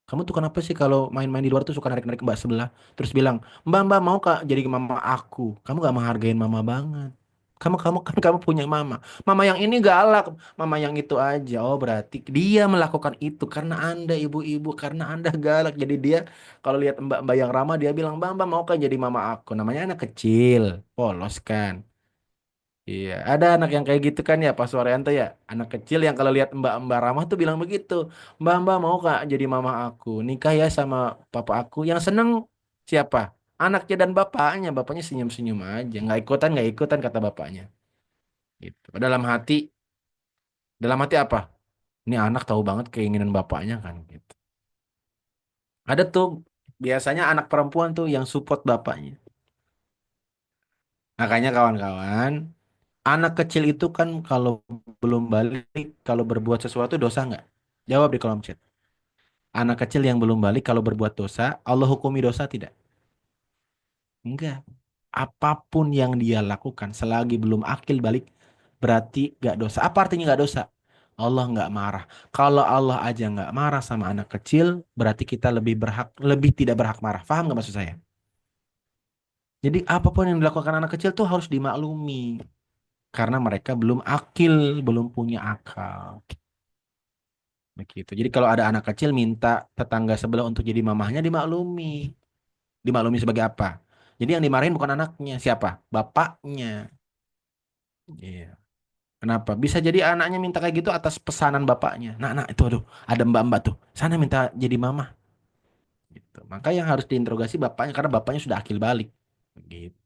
Kamu tuh kenapa sih kalau main-main di luar tuh suka narik-narik mbak sebelah, terus bilang, Mbak mau kak jadi mama aku. Kamu gak menghargain mama banget. Kamu kan kamu punya mama. Mama yang ini galak, mama yang itu aja. Oh berarti dia melakukan itu karena Anda ibu-ibu, karena Anda galak. Jadi dia kalau lihat mbak-mbak yang ramah dia bilang, Mbak mau kak jadi mama aku. Namanya anak kecil, polos kan. Iya, ada anak yang kayak gitu kan ya, Pak Suwaryanto ya. Anak kecil yang kalau lihat Mbak-mbak ramah tuh bilang begitu. Mbak mau Kak jadi mama aku. Nikah ya sama papa aku. Yang seneng siapa? Anaknya dan bapaknya. Bapaknya senyum-senyum aja. Nggak ikutan kata bapaknya. Gitu. Dalam hati apa? Ini anak tahu banget keinginan bapaknya kan gitu. Ada tuh biasanya anak perempuan tuh yang support bapaknya. Makanya kawan-kawan, anak kecil itu kan kalau belum balik, kalau berbuat sesuatu dosa nggak? Jawab di kolom chat. Anak kecil yang belum balik kalau berbuat dosa, Allah hukumi dosa tidak? Enggak. Apapun yang dia lakukan selagi belum akil balik, berarti nggak dosa. Apa artinya nggak dosa? Allah nggak marah. Kalau Allah aja nggak marah sama anak kecil, berarti kita lebih tidak berhak marah. Paham nggak maksud saya? Jadi apapun yang dilakukan anak kecil tuh harus dimaklumi. Karena mereka belum akil, belum punya akal. Begitu. Jadi kalau ada anak kecil minta tetangga sebelah untuk jadi mamahnya dimaklumi. Dimaklumi sebagai apa? Jadi yang dimarahin bukan anaknya, siapa? Bapaknya. Iya. Kenapa? Bisa jadi anaknya minta kayak gitu atas pesanan bapaknya. Nah, itu aduh, ada mbak-mbak tuh. Sana minta jadi mama. Gitu. Maka yang harus diinterogasi bapaknya karena bapaknya sudah akil balik. Gitu.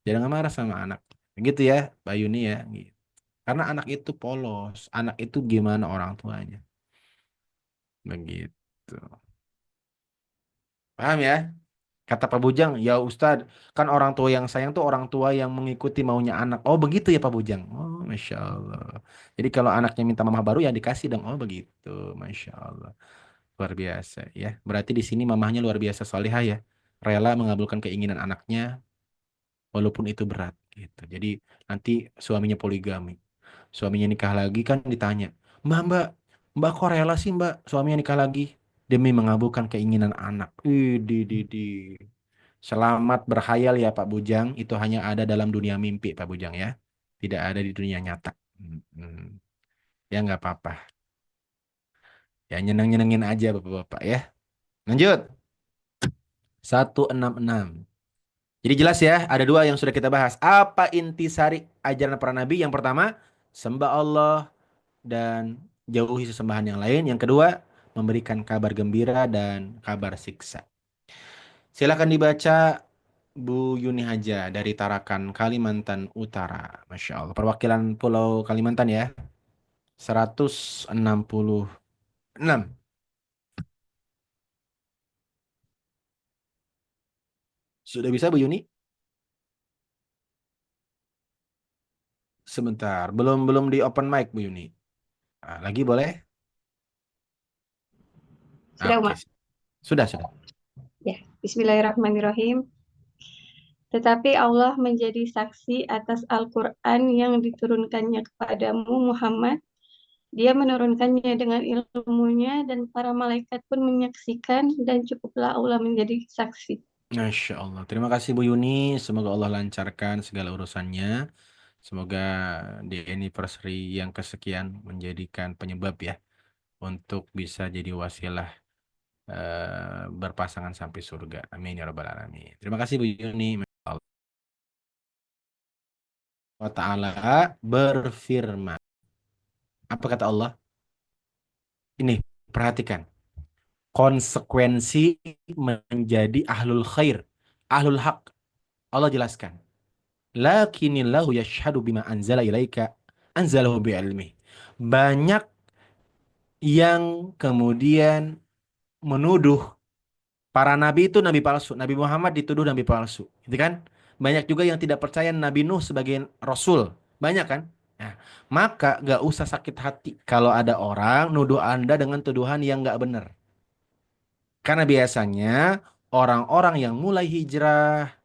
Jangan marah sama anak. Begitu ya, Mbak Yuni ya. Gitu. Karena anak itu polos. Anak itu gimana orang tuanya. Begitu. Paham ya? Kata Pak Bujang, ya Ustadz, kan orang tua yang sayang tuh orang tua yang mengikuti maunya anak. Oh begitu ya Pak Bujang. Oh Masya Allah. Jadi kalau anaknya minta mama baru ya dikasih dong. Oh begitu. Masya Allah. Luar biasa ya. Berarti di sini mamahnya luar biasa salihah ya. Rela mengabulkan keinginan anaknya walaupun itu berat gitu. Jadi nanti suaminya poligami. Suaminya nikah lagi kan ditanya, Mbak, Mbak kok rela sih Mbak suaminya nikah lagi demi mengabulkan keinginan anak. Di. Selamat berhayal ya Pak Bujang, itu hanya ada dalam dunia mimpi Pak Bujang ya. tidak ada di dunia nyata. Hmm. Ya nggak apa-apa. Ya nyeneng-nyenengin aja Bapak-bapak ya. Lanjut. 166. Jadi jelas ya, ada dua yang sudah kita bahas. Apa intisari ajaran para nabi? Yang pertama, sembah Allah dan jauhi sesembahan yang lain. Yang kedua, memberikan kabar gembira dan kabar siksa. Silakan dibaca Bu Yuni Haja dari Tarakan, Kalimantan Utara. Masya Allah. Perwakilan Pulau Kalimantan ya. 166. Sudah bisa Bu Yuni? Sebentar. Belum belum di open mic Bu Yuni. Ah, lagi boleh? Sudah, Oke. Mak. Sudah. Ya, Bismillahirrahmanirrahim. Tetapi Allah menjadi saksi atas Al-Quran yang diturunkannya kepadamu, Muhammad. Dia menurunkannya dengan ilmunya dan para malaikat pun menyaksikan dan cukuplah Allah menjadi saksi. Masya Allah. Terima kasih Bu Yuni. Semoga Allah lancarkan segala urusannya. Semoga di anniversary yang kesekian menjadikan penyebab ya untuk bisa jadi wasilah berpasangan sampai surga. Amin ya rabbal alamin. Terima kasih Bu Yuni. Allah Ta'ala berfirman. Apa kata Allah? Ini perhatikan. Konsekuensi menjadi ahlul khair, ahlul haq. Allah jelaskan. Lakinillahu yashhadu bima anzala ilaika anzalahu bi'ilmi. Banyak yang kemudian menuduh para nabi itu nabi palsu. Nabi Muhammad dituduh nabi palsu. Gitu kan? Banyak juga yang tidak percaya Nabi Nuh sebagai rasul. Banyak kan? Nah, maka gak usah sakit hati kalau ada orang nuduh Anda dengan tuduhan yang gak benar. Karena biasanya orang-orang yang mulai hijrah,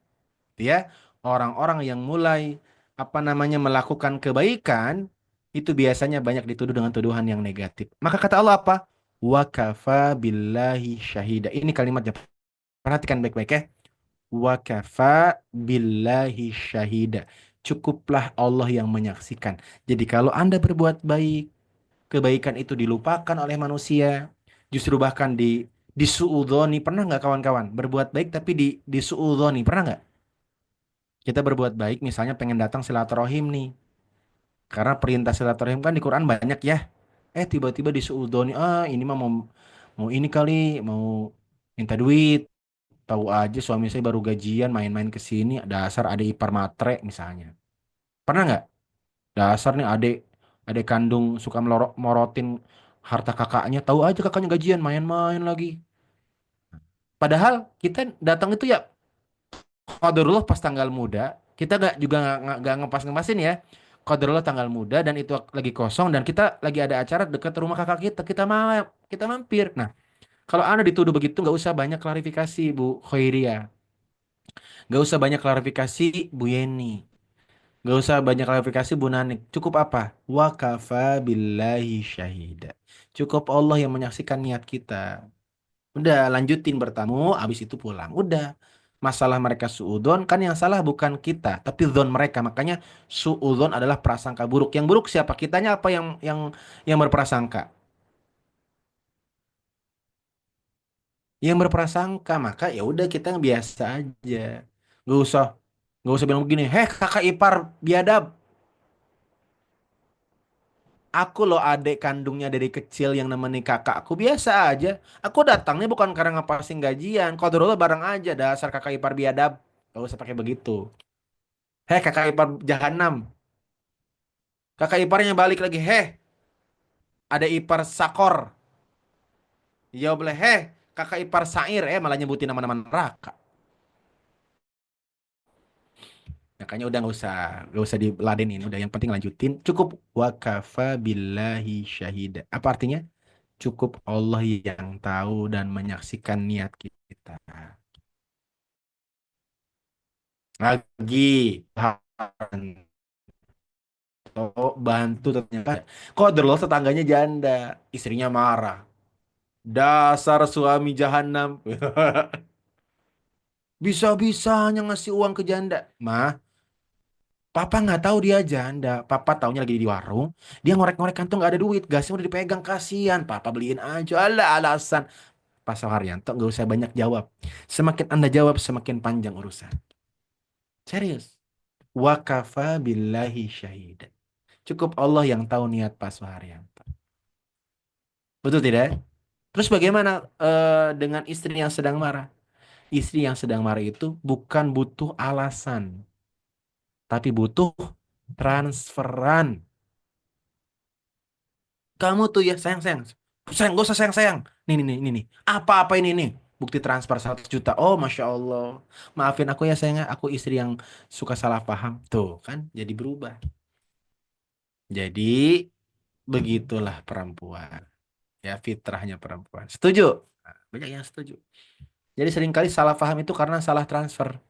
ya, orang-orang yang mulai melakukan kebaikan itu biasanya banyak dituduh dengan tuduhan yang negatif. Maka kata Allah apa? Wa kafa billahi syahida. Ini kalimatnya. Perhatikan baik-baik ya. Wa kafa billahi syahida. Cukuplah Allah yang menyaksikan. Jadi kalau Anda berbuat baik, kebaikan itu dilupakan oleh manusia, justru bahkan disuudzoni. Pernah nggak kawan-kawan berbuat baik tapi disuudzoni? Pernah nggak? Kita berbuat baik misalnya pengen datang silaturahim nih. Karena perintah silaturahim kan di Quran banyak ya. Tiba-tiba disuudzoni, ini mah mau mau ini kali, mau minta duit. Tahu aja suami saya baru gajian main-main ke sini, dasar adik ipar matre misalnya. Pernah nggak? Dasar nih adik kandung suka morotin harta kakaknya, tahu aja kakaknya gajian main-main lagi. Padahal kita datang itu ya qadarullah pas tanggal muda, kita nggak ngepas-ngepasin ya. Qadarullah tanggal muda dan itu lagi kosong dan kita lagi ada acara dekat rumah kakak kita, kita mampir. Nah, kalau Anda dituduh begitu nggak usah banyak klarifikasi Bu Khairia. Nggak usah banyak klarifikasi Bu Yeni. Nggak usah banyak klarifikasi Bu Nanik. Cukup apa? Wa kafa billahi syahida. Cukup Allah yang menyaksikan niat kita. Udah lanjutin bertamu, habis itu pulang. Udah. Masalah mereka suudon kan yang salah bukan kita, tapi zon mereka. Makanya suudon adalah prasangka buruk. Yang buruk siapa? Kitanya apa yang berprasangka? Yang berprasangka. Maka ya udah kita biasa aja. Gak usah gak usah bilang begini, "Heh, kakak ipar biadab. Aku loh adik kandungnya dari kecil yang nemenin kakak. Aku biasa aja. Aku datangnya bukan karena ngepasin gajian. Qadarullah bareng aja. Dasar kakak ipar biadab. Gak usah pakai begitu. Heh kakak ipar jahanam. Kakak iparnya balik lagi. Heh ada ipar sakor. Jawab boleh. Heh kakak ipar sair. Malah nyebutin nama-nama neraka. Makanya udah nggak usah diladenin. Udah yang penting lanjutin. Cukup wakafa billahi syahida. Apa artinya? Cukup Allah yang tahu dan menyaksikan niat kita. Lagi bantu ternyata. Qadarullah tetangganya janda, istrinya marah. Dasar suami jahanam. Bisa-bisanya ngasih uang ke janda. Mah, Papa nggak tahu dia janda. Papa taunya lagi di warung. Dia ngorek-ngorek kantung nggak ada duit. Gasnya udah dipegang, kasihan. Papa beliin aja. Alah alasan. Pak Soeharyanto nggak usah banyak jawab. Semakin Anda jawab, semakin panjang urusan. Serius. Wa kafa billahi syahidan. Cukup Allah yang tahu niat Pak Soeharyanto. Betul tidak? Terus bagaimana dengan istri yang sedang marah? Istri yang sedang marah itu bukan butuh alasan, tapi butuh transferan. Kamu tuh ya sayang sayang, sayang gak usah sayang sayang. Nih. Apa ini nih? Bukti transfer 100 juta. Oh masya Allah. Maafin aku ya sayang, aku istri yang suka salah paham. Tuh kan, jadi berubah. Jadi begitulah perempuan. Ya fitrahnya perempuan. Setuju? Nah, banyak yang setuju. Jadi seringkali salah paham itu karena salah transfer.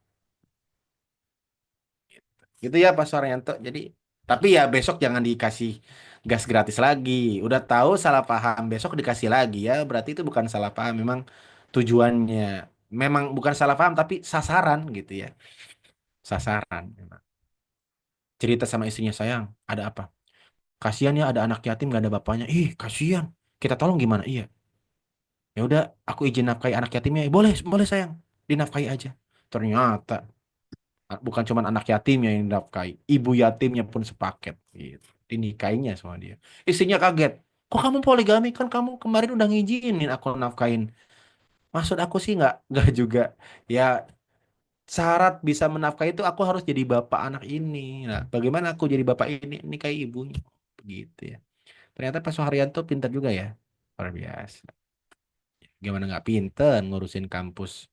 Gitu ya Pak Suharyanto. Jadi tapi ya besok jangan dikasih gas gratis lagi. Udah tahu salah paham, besok dikasih lagi ya. Berarti itu bukan salah paham, memang tujuannya. Memang bukan salah paham tapi sasaran gitu ya. Sasaran memang. Cerita sama istrinya, sayang, ada apa? Kasihan ya ada anak yatim gak ada bapaknya. Ih, kasihan. Kita tolong gimana? Iya. Ya udah, aku izin nafkahi anak yatimnya. Boleh, boleh sayang. Dinafkahi aja. Ternyata bukan cuma anak yatimnya yang dinafkahi, ibu yatimnya pun sepaket gitu. Dinikahinya sama dia. Istrinya kaget. Kok kamu poligami, kan kamu kemarin udah ngizinin aku nafkahin. Maksud aku sih nggak juga. Ya syarat bisa menafkahi itu aku harus jadi bapak anak ini. Nah, bagaimana aku jadi bapak ini? Ini kayak ibunya. Begitu ya. Ternyata Pak Soeharyanto pintar juga ya. Luar biasa. Gimana nggak pinter ngurusin kampus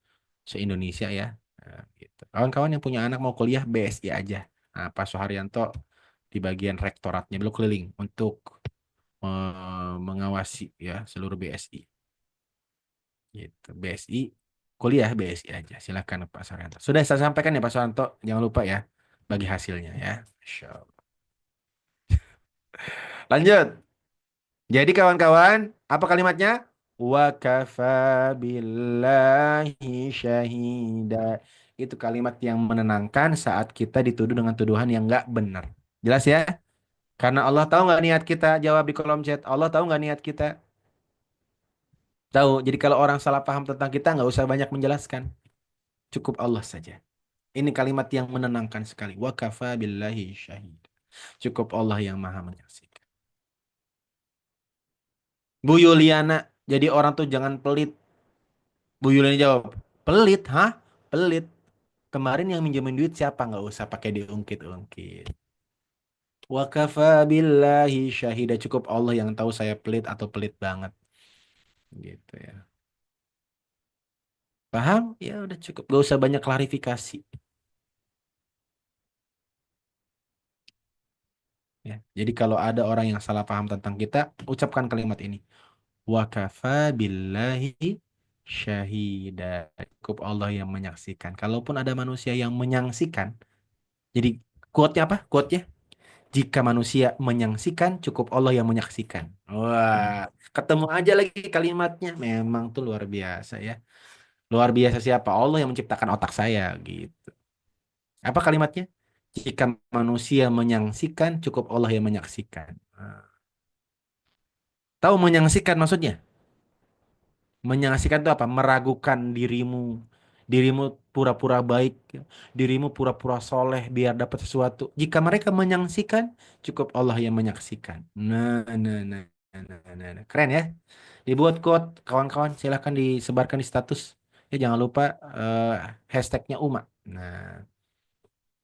se-Indonesia ya. Nah, gitu. Kawan-kawan yang punya anak mau kuliah BSI aja. Nah, Pak Soeharyanto di bagian rektoratnya beliau keliling untuk mengawasi ya seluruh BSI. Gitu. BSI kuliah BSI aja. Silakan Pak Soeharyanto. Sudah saya sampaikan ya Pak Soeharyanto. Jangan lupa ya bagi hasilnya ya. Masya Allah. Lanjut. Jadi kawan-kawan, apa kalimatnya? Wa kafa billahi syahida. Itu kalimat yang menenangkan saat kita dituduh dengan tuduhan yang nggak benar. Jelas ya? Karena Allah tahu nggak niat kita? Jawab di kolom chat. Allah tahu nggak niat kita? Tahu. Jadi kalau orang salah paham tentang kita nggak usah banyak menjelaskan. Cukup Allah saja. Ini kalimat yang menenangkan sekali. Wa kafa billahi syahida. Cukup Allah yang maha menyaksikan. Bu Yuliana, jadi orang tuh jangan pelit. Bu Yuliana jawab, pelit, hah? Pelit. Kemarin yang minjemin duit siapa? Nggak usah pakai diungkit-ungkit. Wa kafa billahi syahida. Cukup Allah yang tahu saya pelit atau pelit banget. Gitu ya. Paham? Ya udah cukup. Gak usah banyak klarifikasi. Ya. Jadi kalau ada orang yang salah paham tentang kita, ucapkan kalimat ini. Wa kafa billahi syahida. Cukup Allah yang menyaksikan. Kalaupun ada manusia yang menyaksikan, jadi quote-nya apa? Quote-nya? Jika manusia menyaksikan, cukup Allah yang menyaksikan. Wah, ketemu aja lagi kalimatnya. Memang tuh luar biasa ya. Luar biasa siapa? Allah yang menciptakan otak saya gitu. Apa kalimatnya? Jika manusia menyaksikan, cukup Allah yang menyaksikan. Nah, tahu menyaksikan maksudnya? Menyaksikan itu apa? Meragukan dirimu. Dirimu pura-pura baik, dirimu pura-pura soleh biar dapat sesuatu. Jika mereka menyaksikan, cukup Allah yang menyaksikan. Nah. Keren ya. Dibuat quote, kawan-kawan. Silahkan disebarkan di status. Ya jangan lupa hashtagnya Uma. Nah,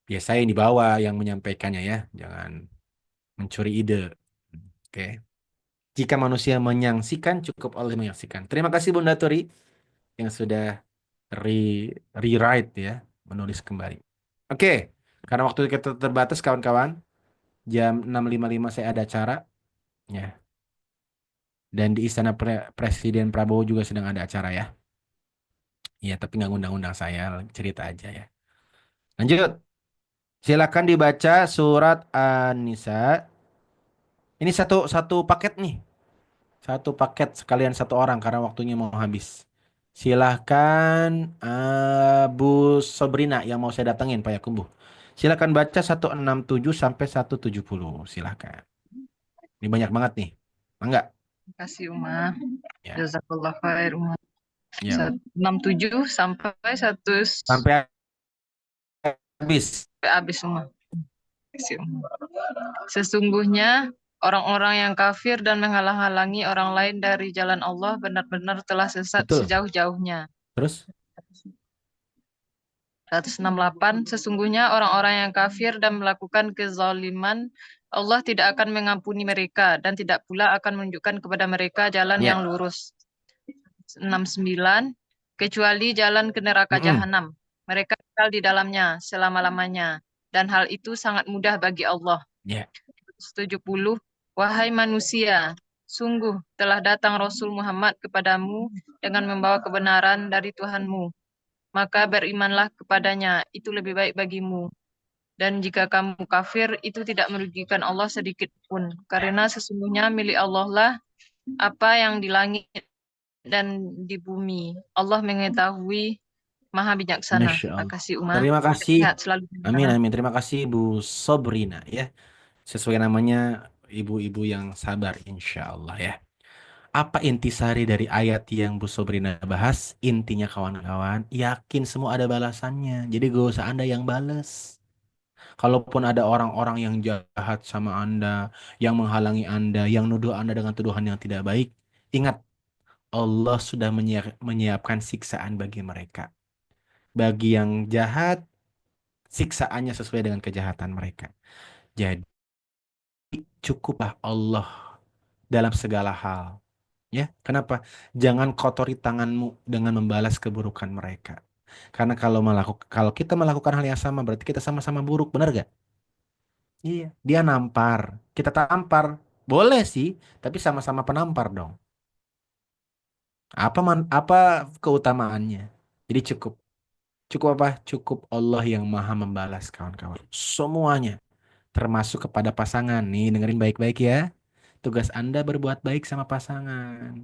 biasa yang di bawah yang menyampaikannya ya. Jangan mencuri ide. Oke. Jika manusia menyaksikan, cukup Allah yang menyaksikan. Terima kasih Bunda Turi yang sudah rewrite ya, menulis kembali. Oke, karena waktu kita terbatas kawan-kawan, jam 6.55 saya ada acara ya. Dan di Istana Presiden Prabowo juga sedang ada acara ya. Iya, tapi nggak ngundang-undang saya, cerita aja ya. Lanjut, silakan dibaca surat An-Nisa. Ini satu satu paket nih, satu paket sekalian satu orang karena waktunya mau habis. Silahkan Bu Sobrina yang mau saya datengin Pak Yakumbu. Silakan baca 167 sampai 170. Silakan. Ini banyak banget nih. Enggak? Terima kasih Uma. Ya. Jazakallah khair Uma. Ya. 167 sampai 100 Sampai habis. habis Uma. Terima kasih, Uma. Sesungguhnya orang-orang yang kafir dan menghalang-halangi orang lain dari jalan Allah benar-benar telah sesat Betul. sejauh-jauhnya. Terus? 168 Sesungguhnya orang-orang yang kafir dan melakukan kezaliman Allah tidak akan mengampuni mereka dan tidak pula akan menunjukkan kepada mereka jalan Ya. yang lurus. 69 Kecuali jalan ke neraka jahanam. Mereka tinggal di dalamnya selama-lamanya dan hal itu sangat mudah bagi Allah. Ya. 70 Wahai manusia, sungguh telah datang Rasul Muhammad kepadamu dengan membawa kebenaran dari Tuhanmu. Maka berimanlah kepadanya, itu lebih baik bagimu. Dan jika kamu kafir, itu tidak merugikan Allah sedikit pun. Karena sesungguhnya milik Allah lah apa yang di langit dan di bumi. Allah mengetahui, Maha bijaksana. Masya Terima Allah. kasih Uma. Terima kasih. Sehat selalu. Amin, amin. Terima kasih Bu Sobrina ya. Sesuai namanya ibu-ibu yang sabar insya Allah ya. Apa intisari dari ayat yang Bu Sobrina bahas? Intinya kawan-kawan, yakin semua ada balasannya. Jadi gak usah Anda yang bales. Kalaupun ada orang-orang yang jahat sama Anda, yang menghalangi Anda, yang nuduh Anda dengan tuduhan yang tidak baik, ingat, Allah sudah menyiapkan siksaan bagi mereka. Bagi yang jahat, siksaannya sesuai dengan kejahatan mereka. Jadi cukuplah Allah dalam segala hal. Ya, kenapa? Jangan kotori tanganmu dengan membalas keburukan mereka. Karena kalau kita melakukan hal yang sama berarti kita sama-sama buruk, benar gak? Iya, dia nampar, kita tampar. Boleh sih, tapi sama-sama penampar dong. Apa keutamaannya? Jadi cukup. Cukup apa? Cukup Allah yang Maha membalas kawan-kawan. Semuanya, termasuk kepada pasangan. Nih, dengerin baik-baik ya. Tugas Anda berbuat baik sama pasangan.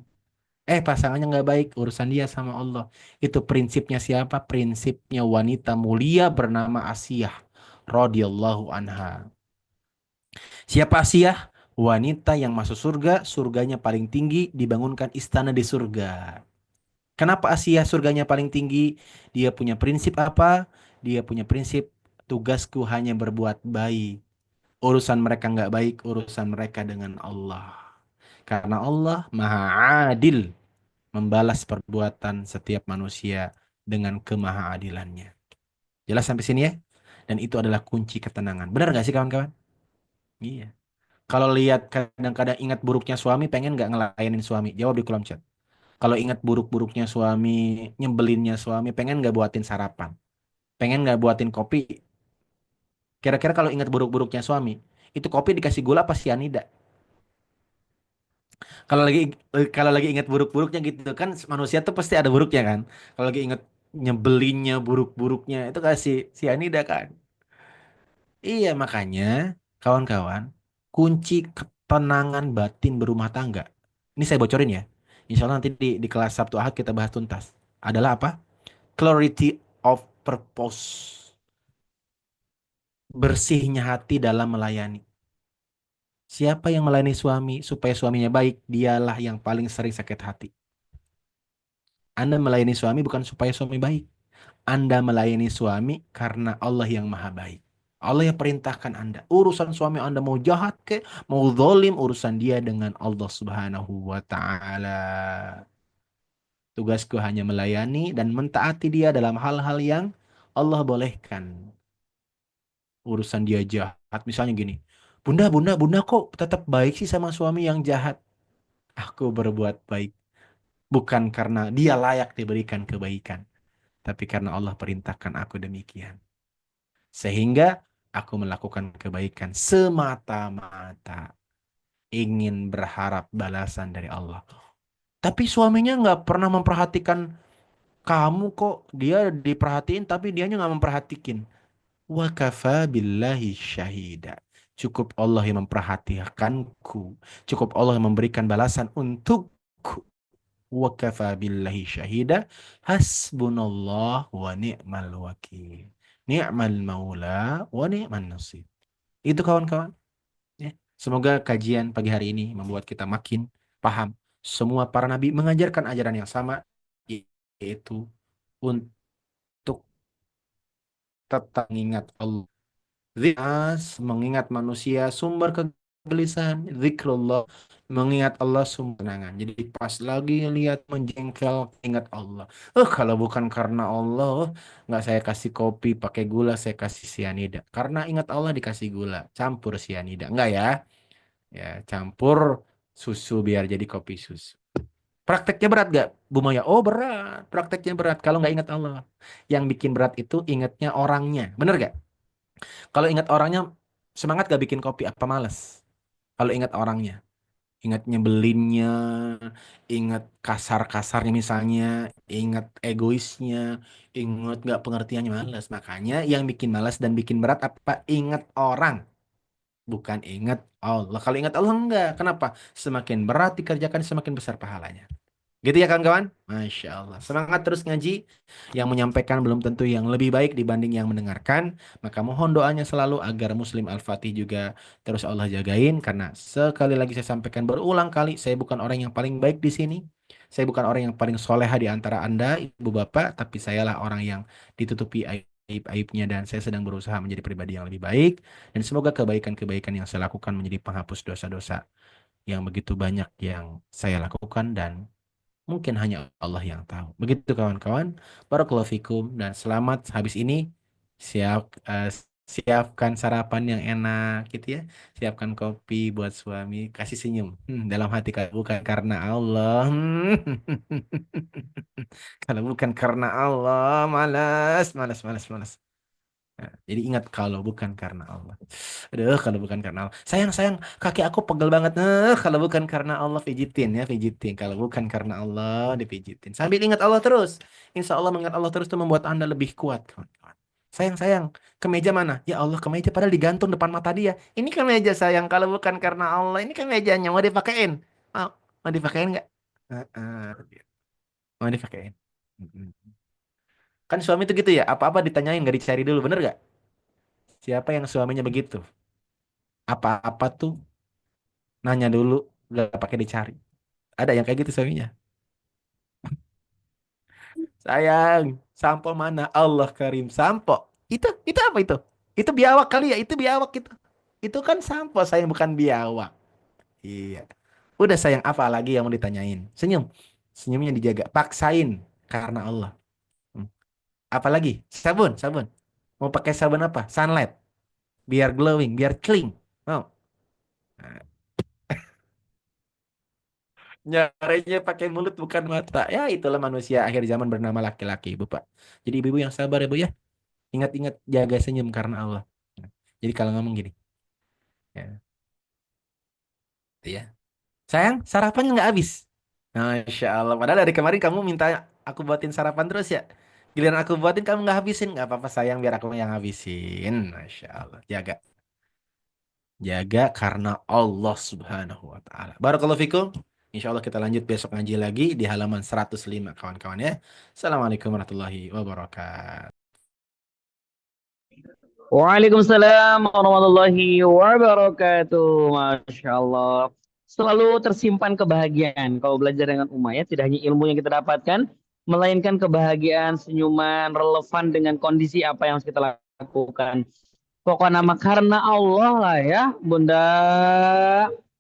Pasangannya nggak baik, urusan dia sama Allah. Itu prinsipnya siapa? Prinsipnya wanita mulia bernama Asiyah radhiyallahu anha. Siapa Asiyah? Wanita yang masuk surga, surganya paling tinggi, dibangunkan istana di surga. Kenapa Asiyah surganya paling tinggi? Dia punya prinsip apa? Dia punya prinsip tugasku hanya berbuat baik. Urusan mereka nggak baik, urusan mereka dengan Allah. Karena Allah Maha Adil, membalas perbuatan setiap manusia dengan kemahaadilannya. Jelas sampai sini ya? Dan itu adalah kunci ketenangan. Benar nggak sih kawan-kawan? Iya. Kalau lihat kadang-kadang ingat buruknya suami, pengen nggak ngelayanin suami? Jawab di kolom chat. Kalau ingat buruk-buruknya suami, nyebelinnya suami, pengen nggak buatin sarapan? Pengen nggak buatin kopi? Kira-kira kalau ingat buruk-buruknya suami, itu kopi dikasih gula apa sianida? Kalau lagi kalau lagi ingat buruk-buruknya gitu kan, manusia tuh pasti ada buruknya kan. Kalau lagi ingat nyebelinnya, buruk-buruknya itu kasih sianida kan. Iya, makanya kawan-kawan, kunci ketenangan batin berumah tangga. Ini saya bocorin ya. Insya Allah nanti di kelas Sabtu Ahad kita bahas tuntas. Adalah apa? Clarity of purpose. Bersihnya hati dalam melayani. Siapa yang melayani suami supaya suaminya baik, dialah yang paling sering sakit hati. Anda melayani suami bukan supaya suami baik. Anda melayani suami karena Allah yang maha baik. Allah yang perintahkan Anda. Urusan suami Anda mau jahat ke, mau zalim, urusan dia dengan Allah Subhanahu wa taala. Tugasku hanya melayani dan mentaati dia dalam hal-hal yang Allah bolehkan. Urusan dia jahat, misalnya gini. Bunda, bunda, bunda kok tetap baik sih sama suami yang jahat? Aku berbuat baik. Bukan karena dia layak diberikan kebaikan, tapi karena Allah perintahkan aku demikian. Sehingga aku melakukan kebaikan semata-mata ingin berharap balasan dari Allah. Tapi suaminya nggak pernah memperhatikan kamu kok. Dia diperhatiin tapi dianya nggak memperhatikan. Wa kafa billahi syahida. Cukup Allah yang memperhatikanku. Cukup Allah yang memberikan balasan untukku. Wa kafa billahi syahida. Hasbunallah wa ni'mal wakil. Ni'mal maula wa ni'man nasir. Itu kawan-kawan. Ya. Semoga kajian pagi hari ini membuat kita makin paham. Semua para nabi mengajarkan ajaran yang sama, yaitu untuk tetap mengingat Allah. Mengingat manusia sumber kegelisahan, zikrullah, mengingat Allah sumber kenangan. Jadi pas lagi lihat menjengkel, ingat Allah. Kalau bukan karena Allah, nggak saya kasih kopi pakai gula, saya kasih sianida. Karena ingat Allah dikasih gula, campur sianida. Enggak ya? Ya, campur susu biar jadi kopi susu. Prakteknya berat gak, Bu Maya? Oh berat, prakteknya berat. Kalau nggak ingat Allah, yang bikin berat itu ingatnya orangnya, bener gak? Kalau ingat orangnya, semangat gak bikin kopi? Apa males? Kalau ingat orangnya, ingat nyebelinnya, ingat kasar-kasarnya misalnya, ingat egoisnya, ingat gak pengertiannya, males. Makanya yang bikin males dan bikin berat apa? Ingat orang, bukan ingat Allah. Kalau ingat Allah enggak. Kenapa? Semakin berat dikerjakan, semakin besar pahalanya. Gitu ya kawan-kawan? Masya Allah. Semangat terus ngaji. Yang menyampaikan belum tentu yang lebih baik dibanding yang mendengarkan. Maka mohon doanya selalu agar Muslim Al-Fatih juga terus Allah jagain. Karena sekali lagi saya sampaikan berulang kali, saya bukan orang yang paling baik di sini. Saya bukan orang yang paling soleha di antara Anda, Ibu Bapak. Tapi sayalah orang yang ditutupi aib-aibnya dan saya sedang berusaha menjadi pribadi yang lebih baik. Dan semoga kebaikan-kebaikan yang saya lakukan menjadi penghapus dosa-dosa yang begitu banyak yang saya lakukan dan mungkin hanya Allah yang tahu. Begitu kawan-kawan. Barakallahu fikum dan selamat habis ini siapkan sarapan yang enak gitu ya. Siapkan kopi buat suami, kasih senyum. Dalam hati kalau bukan karena Allah. Kalau bukan karena Allah, malas, malas, malas, malas. Nah, jadi ingat kalau bukan karena Allah. Aduh, kalau bukan karena Allah. Sayang, sayang, kaki aku pegel banget. Kalau bukan karena Allah, pijitin ya, pijitin. Kalau bukan karena Allah, dipijitin. Sambil ingat Allah terus. Insya Allah mengingat Allah terus itu membuat Anda lebih kuat, kawan-kawan. Sayang, sayang, kemeja mana? Ya Allah, kemeja padahal digantung depan mata dia. Ini kemeja sayang, kalau bukan karena Allah, ini kemejanya mau dipakein. Mau dipakein nggak? Mau dipakein. Kan suami itu gitu ya, apa-apa ditanyain nggak dicari dulu, bener gak? Siapa yang suaminya begitu? Apa-apa tuh nanya dulu, nggak pakai dicari. Ada yang kayak gitu suaminya. Sayang, sampo mana? Allah Karim, sampo. Itu apa itu? Itu biawak kali ya, itu biawak itu. Itu kan sampo, sayang bukan biawak. Iya. Udah sayang, apa lagi yang mau ditanyain? Senyum. Senyumnya dijaga. Paksain karena Allah. Hmm. Apalagi? Sabun, sabun. Mau pakai sabun apa? Sunlight. Biar glowing, biar clean. Mau? Nah, nyarinya pakai mulut bukan mata. Ya itulah manusia akhir zaman bernama laki-laki, Bu Pak. Jadi ibu-ibu yang sabar ya Bu ya. Ingat-ingat jaga senyum karena Allah. Jadi kalau ngomong gini, ya, ya. Sayang, sarapannya nggak habis. Masya Allah. Padahal dari kemarin kamu minta aku buatin sarapan terus ya. Giliran aku buatin kamu nggak habisin. Nggak apa-apa sayang, biar aku yang habisin. Masya Allah. Jaga. Jaga karena Allah Subhanahu wa taala. Barakallahu fikum. Insya Allah kita lanjut besok ngaji lagi di halaman 105 kawan-kawan ya. Assalamualaikum warahmatullahi wabarakatuh. Waalaikumsalam warahmatullahi wabarakatuh. Masya Allah. Selalu tersimpan kebahagiaan. Kalau belajar dengan Umayyah, tidak hanya ilmu yang kita dapatkan, melainkan kebahagiaan, senyuman, relevan dengan kondisi apa yang harus kita lakukan. Pokoknya nama karena Allah lah ya, Bunda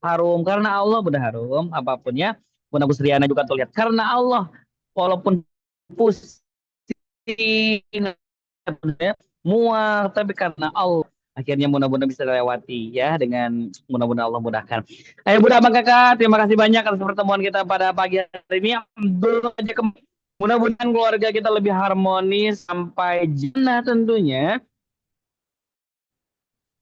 Harum. Karena Allah, Bunda Harum, apapun ya. Bunda Busriana juga tuh lihat. Karena Allah, walaupun pusing, ya, muak, tapi karena Allah akhirnya mudah-mudahan bisa lewati ya dengan mudah-mudahan Allah mudahkan. Ayo Bunda Abang Kakak, terima kasih banyak atas pertemuan kita pada pagi hari ini. Mudah-mudahan keluarga kita lebih harmonis sampai jannah tentunya.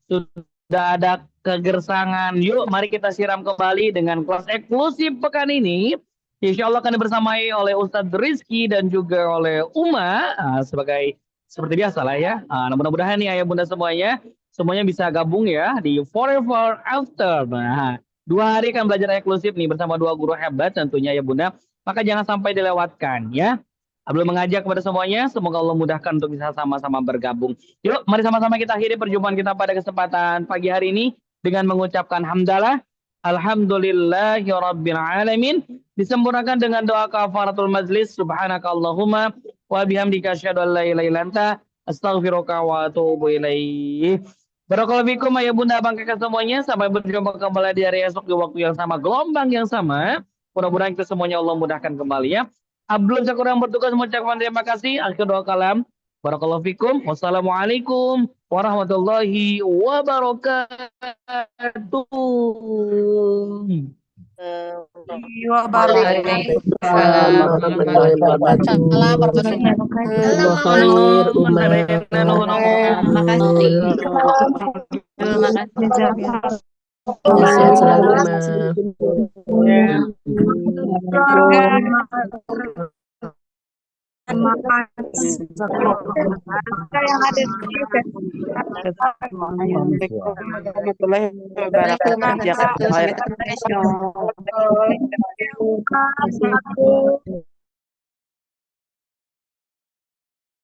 Sudah ada kegersangan. Yuk mari kita siram kembali dengan kelas eksklusif pekan ini. Insya Allah akan dibersamai oleh Ustadz Rizky dan juga oleh Uma sebagai seperti biasa lah ya. Mudah-mudahan nih ayah bunda semuanya bisa gabung ya di Forever After. Nah, 2 hari akan belajar eksklusif nih bersama 2 guru hebat tentunya ya bunda. Maka jangan sampai dilewatkan ya. Abdul mengajak kepada semuanya, semoga Allah mudahkan untuk bisa sama-sama bergabung. Yuk, mari sama-sama kita akhiri perjumpaan kita pada kesempatan pagi hari ini dengan mengucapkan hamdalah. Alhamdulillahirabbil alamin. Disempurnakan dengan doa kafaratul majlis. Subhanakallahumma wa bihamdika asyhadu an la ilaha illa anta astaghfiruka wa atubu ilaik. Barakallahu fikum ayah bunda abang kakak semuanya. Sampai berjumpa kembali di hari esok di waktu yang sama, gelombang yang sama. Mudah-mudahan kita semuanya Allah mudahkan kembali ya. Abdul Syakur yang bertugas mengucapkan terima kasih. Akhir doa kalam. Barakallahu fikum. Wassalamualaikum warahmatullahi wabarakatuh. Sehat selalu, warahmatullahi wabarakatuh.